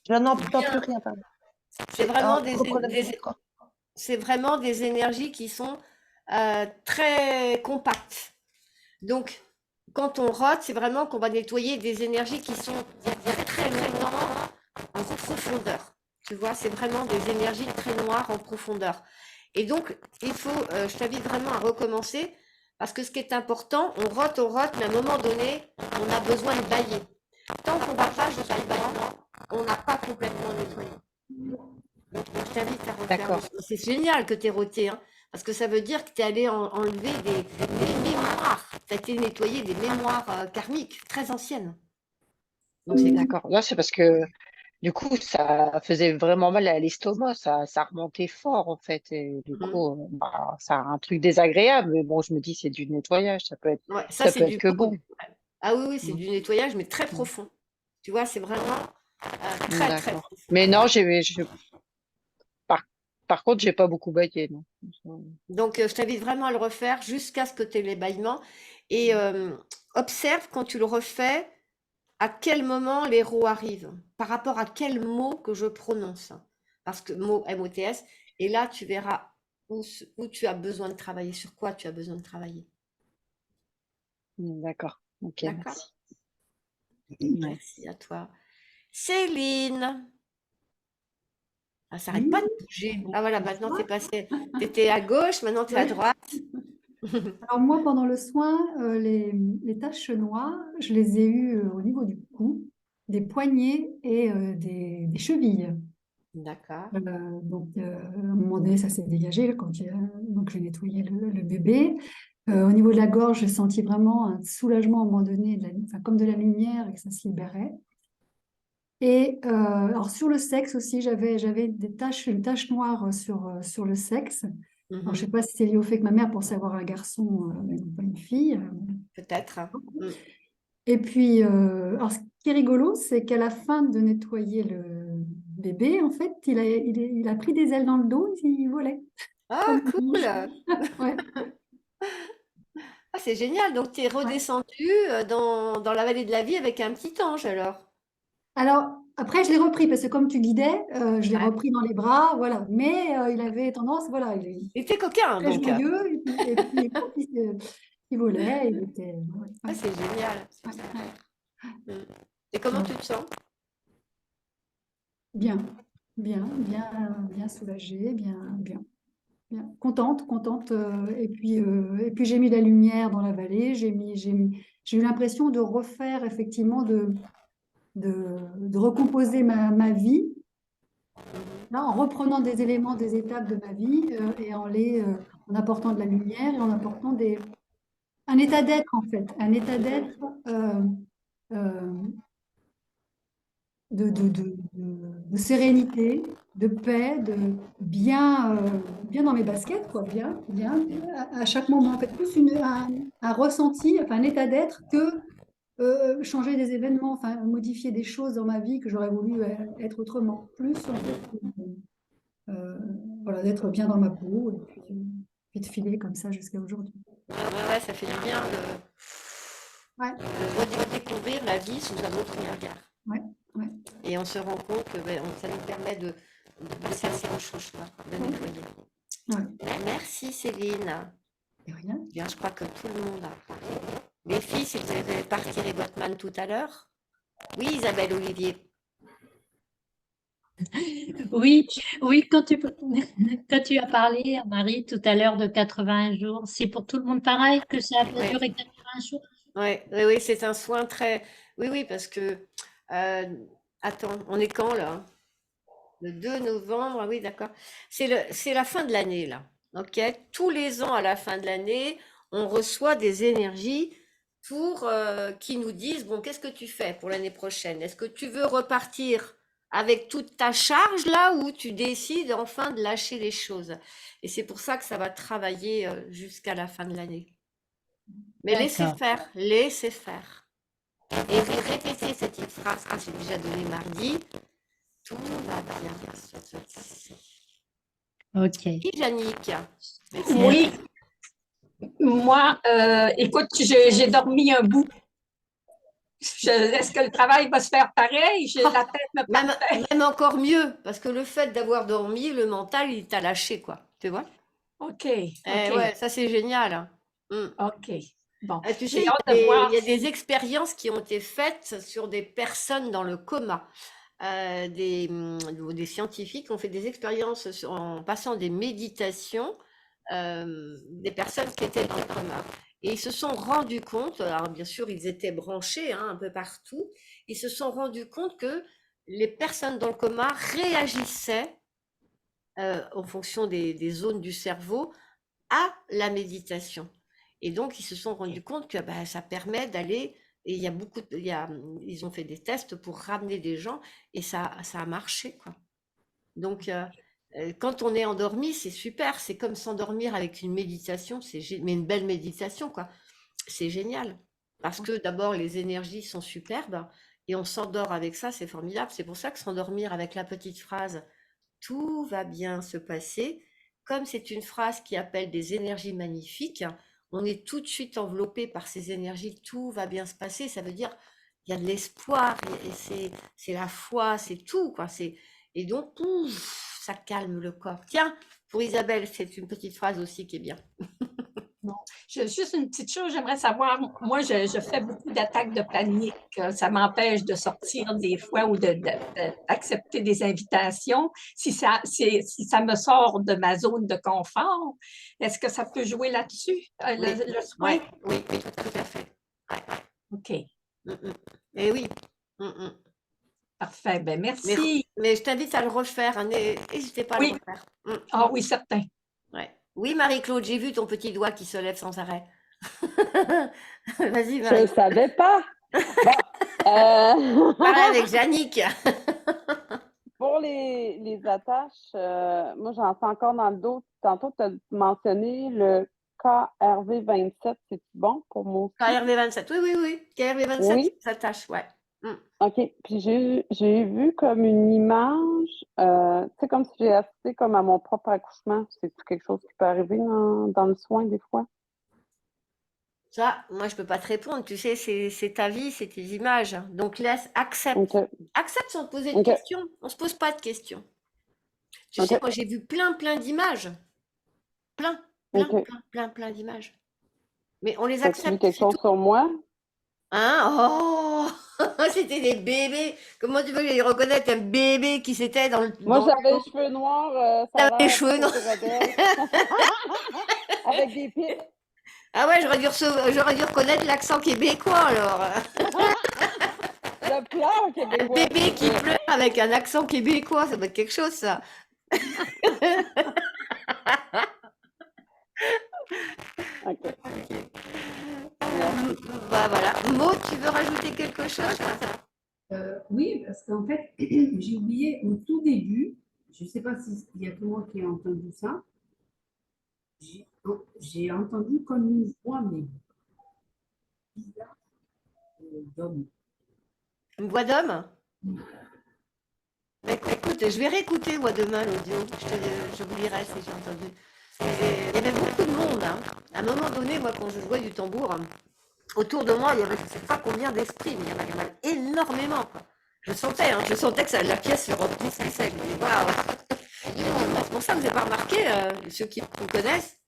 Speaker 9: Je n'entends plus
Speaker 1: bien.
Speaker 9: rien, pardon.
Speaker 1: C'est vraiment
Speaker 9: Reprenez votre micro.
Speaker 1: c'est vraiment des énergies qui sont très compactes. Donc, quand on rote, c'est vraiment qu'on va nettoyer des énergies qui sont très longtemps en profondeur. Tu vois, c'est vraiment des énergies très noires en profondeur. Et donc, je t'invite vraiment à recommencer, parce que ce qui est important, on rote, mais à un moment donné, on a besoin de bailler. Tant qu'on ne va pas jusqu'à le baillement, on n'a pas complètement nettoyé. Donc, je t'invite à refaire
Speaker 10: D'accord.
Speaker 1: C'est génial que tu aies roté, hein, parce que ça veut dire que tu es allé enlever des mémoires. Tu as été nettoyer des mémoires karmiques très anciennes. Donc, c'est cool.
Speaker 10: D'accord. Là, c'est parce que du coup, ça faisait vraiment mal à l'estomac, ça remontait fort en fait. Et du
Speaker 1: Mhm.
Speaker 10: coup, bah, ça a un truc désagréable, mais bon, je me dis c'est du nettoyage,
Speaker 1: Ouais, ça,
Speaker 10: ça
Speaker 1: c'est
Speaker 10: peut être
Speaker 1: du
Speaker 10: que
Speaker 1: cool.
Speaker 10: bon.
Speaker 1: Ah oui, oui, c'est
Speaker 10: Mm.
Speaker 1: du nettoyage, mais très
Speaker 10: Mm.
Speaker 1: profond. Tu vois, c'est vraiment très, très
Speaker 10: D'accord.
Speaker 1: profond.
Speaker 10: Mais non, par, par contre, j'ai pas beaucoup baillé, non.
Speaker 1: Donc, je t'invite vraiment à le refaire jusqu'à ce que tu aies les bâillements. Et observe quand tu le refais, à quel moment les roues arrivent, par rapport à quel mot que je prononce. parce que mot MOTS, et là, tu verras où tu as besoin de travailler, sur quoi tu as besoin de travailler.
Speaker 10: D'accord. Ok,
Speaker 1: D'accord?
Speaker 10: merci. Ouais.
Speaker 1: Merci à toi. Céline. Ah, ça n'arrête
Speaker 11: Oui,
Speaker 1: pas de bouger. Ah voilà, maintenant tu es passé. Tu étais à gauche, maintenant tu es à
Speaker 11: oui.
Speaker 1: droite.
Speaker 11: Alors moi, pendant le soin, les taches noires, je les ai eues au niveau du cou, des poignets et des chevilles.
Speaker 1: D'accord.
Speaker 11: Donc, à un moment donné, ça s'est dégagé donc j'ai nettoyé le bébé. Au niveau de la gorge, j'ai senti vraiment un soulagement à un moment donné, enfin, comme de la lumière et que ça se libérait. Et alors sur le sexe aussi, j'avais une tache noire sur le sexe. Alors, je ne sais
Speaker 1: Mhm.
Speaker 11: pas si c'est lié au fait que ma mère pensait avoir un garçon et non pas une fille.
Speaker 1: Peut-être. Mm.
Speaker 11: Et puis, alors, ce qui est rigolo, c'est qu'à la fin de nettoyer le bébé, en fait, il a pris des ailes dans le dos, il volait.
Speaker 1: Ah,
Speaker 11: Comme un
Speaker 1: cool.
Speaker 11: ange. Ouais,
Speaker 1: Ah, c'est génial. Donc, tu es
Speaker 11: ouais.
Speaker 1: redescendu dans la vallée de la vie avec un petit ange alors.
Speaker 11: Alors, après, je l'ai repris parce que comme tu guidais, je l'ai
Speaker 1: Ouais.
Speaker 11: repris dans les bras, voilà. Mais il avait tendance, voilà, il est
Speaker 1: Il était coquin,
Speaker 11: très
Speaker 1: donc.
Speaker 11: joyeux et puis il volait, il était, ouais,
Speaker 1: Ah,
Speaker 11: ouais,
Speaker 1: c'est génial. C'est
Speaker 11: ouais,
Speaker 1: super.
Speaker 11: ouais.
Speaker 1: Mm. Et comment
Speaker 11: Donc,
Speaker 1: tu te sens?
Speaker 11: bien, bien soulagée, bien. Contente. Et puis j'ai mis la lumière dans la vallée. J'ai eu l'impression de refaire effectivement, de recomposer ma vie, là, en reprenant des éléments, des étapes de ma vie et en apportant de la lumière et en apportant un état d'être en fait, un état d'être euh, euh, de sérénité, de paix, bien dans mes baskets, quoi, bien à chaque moment. En fait, plus un ressenti, enfin un état d'être que changer des événements, enfin modifier des choses dans ma vie que j'aurais voulu être autrement. Plus en fait, euh, voilà, d'être bien dans ma peau et puis de filer comme ça jusqu'à aujourd'hui.
Speaker 1: Ouais, ouais, ouais, ça fait du bien
Speaker 11: Ouais,
Speaker 1: de redécouvrir la vie sous un autre regard.
Speaker 11: ouais, ouais.
Speaker 1: Et on se rend compte que ça nous permet de passer au chauffeur, de nettoyer.
Speaker 11: Ouais.
Speaker 1: Merci Céline.
Speaker 11: Et rien.
Speaker 1: Bien, je crois que tout le monde a parlé. Les filles, si vous avez parti les Gottman tout à l'heure. Oui, Isabelle Olivier.
Speaker 3: Oui, oui, quand tu as parlé, Marie, tout à l'heure de 80 jours, c'est pour tout le monde pareil que ça va
Speaker 1: Ouais.
Speaker 3: durer 80 jours?
Speaker 1: Oui, c'est un soin très. Oui, parce que. Attends, on est quand là? Le 2 novembre, ah oui, d'accord. C'est la fin de l'année là. Ok? Tous les ans à la fin de l'année, on reçoit des énergies qui nous disent, bon, qu'est-ce que tu fais pour l'année prochaine? Est-ce que tu veux repartir avec toute ta charge là ou tu décides enfin de lâcher les choses? Et c'est pour ça que ça va travailler jusqu'à la fin de l'année. Mais laissez
Speaker 3: D'accord.
Speaker 1: faire, laissez faire. Et vous répétez cette petite phrase que j'ai déjà donnée mardi. Tout va bien se passer.
Speaker 3: Ok.
Speaker 1: Oui, Yannick. Merci.
Speaker 12: Oui, moi, écoute, j'ai dormi un bout. Est-ce que le travail va se faire pareil? J'ai la tête me partait.
Speaker 1: Même encore mieux, parce que le fait d'avoir dormi, le mental, il t'a lâché, quoi. Tu vois?
Speaker 12: OK,
Speaker 1: Ouais, ça c'est génial.
Speaker 12: OK. Bon,
Speaker 1: Tu sais,
Speaker 12: j'ai hâte de voir.
Speaker 1: il y a des expériences qui ont été faites sur des personnes dans le coma. Des scientifiques ont fait des expériences en passant des méditations des personnes qui étaient dans le coma. Et ils se sont rendus compte, alors bien sûr ils étaient branchés un peu partout, ils se sont rendus compte que les personnes dans le coma réagissaient en fonction des zones du cerveau à la méditation. Et donc ils se sont rendus compte que ça permet d'aller, et il y a ils ont fait des tests pour ramener des gens et ça a marché, quoi. Donc quand on est endormi, c'est super, c'est comme s'endormir avec une méditation, mais une belle méditation, quoi. C'est génial. Parce que d'abord, les énergies sont superbes et on s'endort avec ça, c'est formidable. C'est pour ça que s'endormir avec la petite phrase tout va bien se passer, comme c'est une phrase qui appelle des énergies magnifiques, on est tout de suite enveloppé par ces énergies, tout va bien se passer, ça veut dire il y a de l'espoir, et c'est la foi, c'est tout, quoi. Et donc, ça calme le corps. Tiens, pour Isabelle, c'est une petite phrase aussi qui est bien.
Speaker 12: Juste une petite chose, j'aimerais savoir, moi, je fais beaucoup d'attaques de panique. Ça m'empêche de sortir des fois ou d'accepter des invitations. Si ça me sort de ma zone de confort, est-ce que ça peut jouer là-dessus,
Speaker 1: Oui,
Speaker 12: le soin?
Speaker 1: oui, tout à fait. Ouais,
Speaker 12: OK,
Speaker 1: Et oui. Mm, mm.
Speaker 12: parfait. Ben,
Speaker 1: Mais,
Speaker 12: merci.
Speaker 1: mais je t'invite à le refaire. Hein, n'hésitez pas à le
Speaker 12: Oui.
Speaker 1: refaire.
Speaker 12: Ah oui, certain.
Speaker 1: Ouais. Oui, Marie-Claude, j'ai vu ton petit doigt qui se lève sans arrêt. Vas-y,
Speaker 2: Je
Speaker 1: Marie.
Speaker 2: ne savais pas. Bon,
Speaker 1: Pareil avec Yannick.
Speaker 2: pour les attaches, moi, j'en sens encore dans le dos. Tantôt, tu as mentionné le KRV27. C'est bon pour moi aussi?
Speaker 1: KRV27, oui. KRV27,
Speaker 2: Oui.
Speaker 1: ça tâche, ouais.
Speaker 2: OK. Puis j'ai vu comme une image, tu sais, comme si j'ai assisté comme à mon propre accouchement. C'est quelque chose qui peut arriver dans le soin des fois?
Speaker 1: Ça, moi, je peux pas te répondre. Tu sais, c'est ta vie, c'est tes images. Donc, accepte.
Speaker 2: OK.
Speaker 1: Accepte sans te poser de
Speaker 2: OK.
Speaker 1: questions. On se pose pas de questions. Tu sais,
Speaker 2: OK.
Speaker 1: moi, j'ai vu plein d'images. Plein d'images. Mais on les
Speaker 2: As-tu vu
Speaker 1: accepte,
Speaker 2: quelque
Speaker 1: c'est
Speaker 2: chose
Speaker 1: tout.
Speaker 2: sur moi?
Speaker 1: Hein? Oh! C'était des bébés. Comment tu veux les reconnaître un bébé qui s'était dans le.
Speaker 2: Moi,
Speaker 1: dans le
Speaker 2: j'avais
Speaker 1: dos?
Speaker 2: les cheveux noirs, ça
Speaker 1: T'avais
Speaker 2: a
Speaker 1: les
Speaker 2: l'air
Speaker 1: cheveux
Speaker 2: un
Speaker 1: noirs.
Speaker 2: peu rebelle. Avec des pics.
Speaker 1: Ah ouais, j'aurais dû reconnaître l'accent québécois alors.
Speaker 2: Le pleur
Speaker 1: Un
Speaker 2: québécois.
Speaker 1: bébé qui pleure avec un accent québécois, ça doit être quelque chose ça.
Speaker 2: OK.
Speaker 1: Bah voilà. Maud, tu veux rajouter quelque chose?
Speaker 6: Oui, parce qu'en fait, j'ai oublié au tout début, je ne sais pas s'il y a tout le monde qui a entendu ça, j'ai entendu comme une voix, mais bizarre, d'homme.
Speaker 1: Une voix d'homme? Bah, écoute, je vais réécouter moi demain l'audio. Je vous lirai si j'ai entendu. Il y avait beaucoup de monde. Hein. À un moment donné, moi, quand je jouais du tambour, autour de moi, il y avait je ne sais pas combien d'esprits, mais il y en avait énormément. Quoi. Je sentais que la pièce se remplissait. Waouh! C'est pour ça que vous n'avez pas remarqué, ceux qui me connaissent,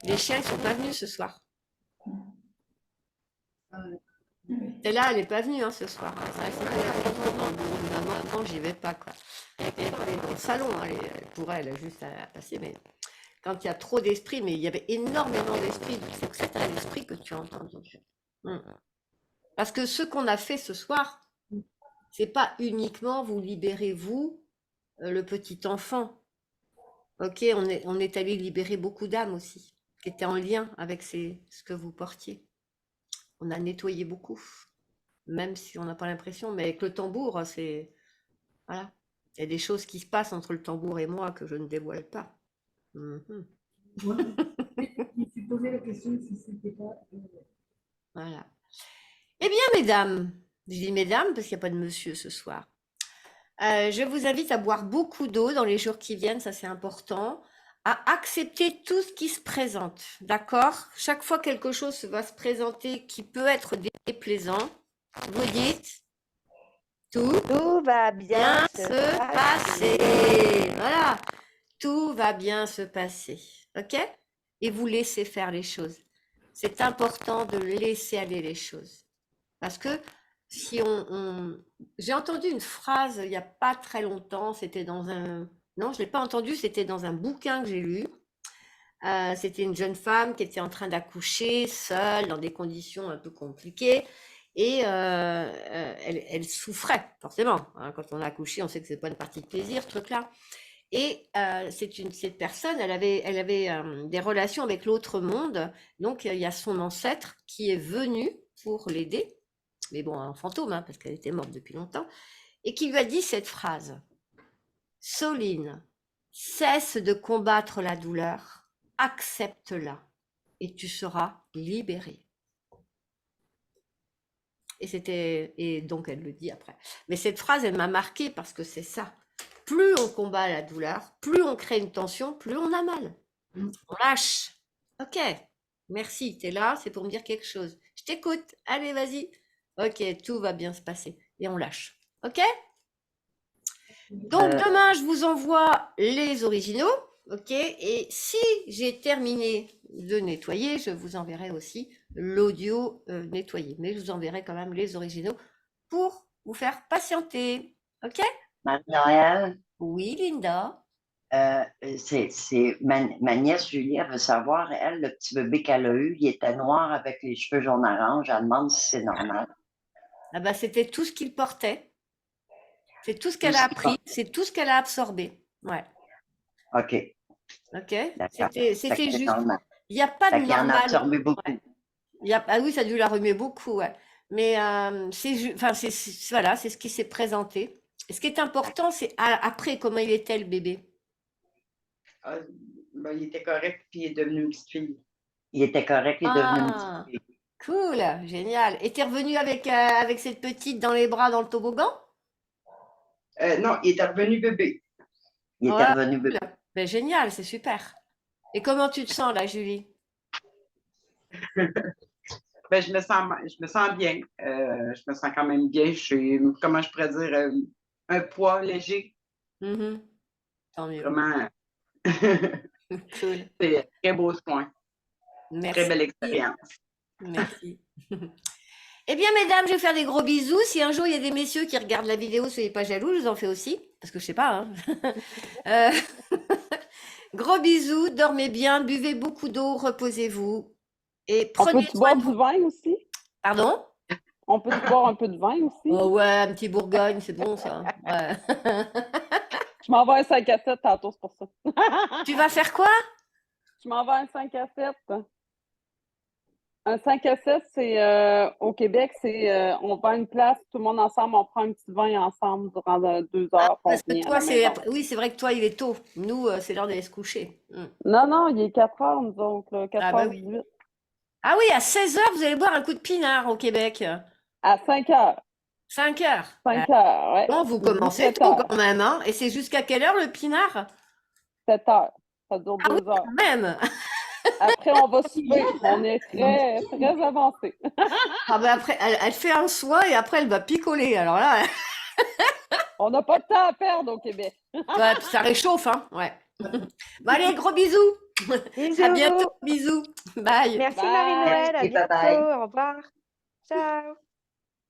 Speaker 1: les chiens ne sont pas venus ce soir. Et là, elle n'est pas venue ce soir. Hein. Normalement, j'y vais pas. Quoi. Elle est dans le salon, elle pourrait, elle a juste à passer. Mais quand il y a trop d'esprits, mais il y avait énormément d'esprits, donc c'est un esprit que tu as entendu. Parce que ce qu'on a fait ce soir, c'est pas uniquement vous libérez vous, le petit enfant. Ok, on est allé libérer beaucoup d'âmes aussi, qui étaient en lien avec ce que vous portiez. On a nettoyé beaucoup, même si on n'a pas l'impression, mais avec le tambour, c'est... Voilà. Il y a des choses qui se passent entre le tambour et moi que je ne dévoile pas.
Speaker 6: Ouais. Je me suis posé la question si c'était pas...
Speaker 1: Voilà. Eh bien, mesdames, je dis mesdames parce qu'il n'y a pas de monsieur ce soir. Je vous invite à boire beaucoup d'eau dans les jours qui viennent, ça c'est important, à accepter tout ce qui se présente, d'accord? Chaque fois quelque chose va se présenter qui peut être déplaisant, vous dites tout
Speaker 9: va bien
Speaker 1: se passer. Voilà, tout va bien se passer, ok? Et vous laissez faire les choses. C'est important de laisser aller les choses. Parce que si j'ai entendu une phrase il n'y a pas très longtemps, c'était dans un... Non, je ne l'ai pas entendu, c'était dans un bouquin que j'ai lu. C'était une jeune femme qui était en train d'accoucher, seule, dans des conditions un peu compliquées. Et elle souffrait, forcément. Hein, quand on a accouché, on sait que ce n'est pas une partie de plaisir, ce truc-là. Et cette personne, elle avait des relations avec l'autre monde. Donc, il y a son ancêtre qui est venu pour l'aider. Mais bon, un fantôme, hein, parce qu'elle était morte depuis longtemps. Et qui lui a dit cette phrase. Soline, cesse de combattre la douleur, accepte-la et tu seras libérée. Et donc elle le dit après. Mais cette phrase, elle m'a marquée parce que c'est ça. Plus on combat la douleur, plus on crée une tension, plus on a mal. On lâche. Ok, merci, tu es là, c'est pour me dire quelque chose. Je t'écoute, allez, vas-y. Ok, tout va bien se passer. Et on lâche. Ok? Donc,
Speaker 13: Euh,
Speaker 1: demain, je vous envoie les originaux. OK? Et si j'ai terminé de nettoyer, je vous enverrai aussi l'audio nettoyé. Mais je vous enverrai quand même les originaux pour vous faire patienter. OK?
Speaker 13: Marie-Noël,
Speaker 1: Oui, Linda.
Speaker 13: ma nièce Julie, elle veut savoir, elle, le petit bébé qu'elle a eu, il était noir avec les cheveux jaune-orange. Elle demande si c'est normal.
Speaker 1: Ah bah, c'était tout ce qu'il portait. C'est tout ce
Speaker 13: Tout
Speaker 1: qu'elle a
Speaker 13: ce qui
Speaker 1: appris.
Speaker 13: porte.
Speaker 1: C'est tout ce qu'elle a absorbé. Ouais.
Speaker 13: OK,
Speaker 1: OK?
Speaker 13: d'accord.
Speaker 1: C'était
Speaker 13: Fait que c'est
Speaker 1: juste.
Speaker 13: normal.
Speaker 1: Il n'y a pas de
Speaker 13: Fait qu'il en a
Speaker 1: normal.
Speaker 13: absorbé beaucoup.
Speaker 1: Ouais. Ah oui, ça a dû la remuer beaucoup, ouais. Mais enfin, voilà, c'est ce qui s'est présenté. Et ce qui est important, c'est après, comment il était le bébé.
Speaker 14: Ben, il était correct, puis il est devenu une petite fille.
Speaker 13: Il était correct, il est devenu une petite
Speaker 1: Ah,
Speaker 13: fille.
Speaker 1: cool, génial. Et t'es revenu avec cette petite dans les bras dans le toboggan?
Speaker 14: Non, il était revenu bébé.
Speaker 13: Il était
Speaker 1: Ouais,
Speaker 13: revenu
Speaker 1: cool.
Speaker 13: bébé.
Speaker 1: Ben, génial, c'est super. Et comment tu te sens là, Julie?
Speaker 14: Ben, je me sens bien. Je me sens quand même bien. Comment je pourrais dire, un poids léger.
Speaker 1: Mhm. Tant mieux.
Speaker 14: Vraiment,
Speaker 1: Cool.
Speaker 14: c'est un très beau soin. Très
Speaker 1: Merci.
Speaker 14: belle expérience.
Speaker 1: Merci. Eh bien, mesdames, je vais faire des gros bisous. Si un jour il y a des messieurs qui regardent la vidéo, soyez pas jaloux, je vous en fais aussi. Parce que je sais pas, hein. Euh, Gros bisous, dormez bien, buvez beaucoup d'eau, reposez-vous. Et
Speaker 2: On
Speaker 1: prenez
Speaker 2: peut-tu
Speaker 1: soin
Speaker 2: boire
Speaker 1: de
Speaker 2: du
Speaker 1: vous.
Speaker 2: vin aussi?
Speaker 1: Pardon?
Speaker 2: On peut-tu boire un peu de vin aussi?
Speaker 1: Oh ouais, un petit Bourgogne, c'est bon ça. Ouais.
Speaker 2: Je m'en vais à un 5 à 7 tantôt, c'est pour ça.
Speaker 1: Tu vas faire quoi?
Speaker 2: Je m'en vais à un 5 à 7. Un 5 à 7, c'est au Québec, c'est on va à une place, tout le monde ensemble, on prend un petit vin ensemble durant 2
Speaker 1: Ah,
Speaker 2: heures, puis on
Speaker 1: parce que
Speaker 2: finit à
Speaker 1: toi,
Speaker 2: la maison.
Speaker 1: oui, c'est vrai que toi, il est tôt. Nous, c'est l'heure d'aller se coucher.
Speaker 2: Non, non, il est 4 heures, nous autres, là,
Speaker 1: Ah bah oui.
Speaker 2: 4h18.
Speaker 1: Ah oui, à 16 heures, vous allez boire un coup de pinard au Québec.
Speaker 2: À 5 heures.
Speaker 1: 5 heures.
Speaker 2: 5 heures, ouais.
Speaker 1: Bon, vous
Speaker 2: Midi,
Speaker 1: commencez
Speaker 2: 7
Speaker 1: tôt
Speaker 2: heures.
Speaker 1: quand même, hein? Et c'est jusqu'à quelle heure le pinard?
Speaker 2: 7 heures. Ça dure
Speaker 1: Ah oui,
Speaker 2: 2 heures.
Speaker 1: quand même.
Speaker 2: Après, on va souper. On est très, très avancé.
Speaker 1: Ah ben après, elle fait un soin et après, elle va picoler. Alors là,
Speaker 2: On n'a pas de temps à perdre au Québec.
Speaker 1: ouais, puis ça réchauffe, hein? Ouais. Bon, allez, gros bisous. À bientôt. Bisous. Bye.
Speaker 8: Merci
Speaker 2: Bye.
Speaker 8: Marie-Noël, à
Speaker 13: Merci, bye
Speaker 8: bientôt,
Speaker 13: bye.
Speaker 8: au revoir. Ciao.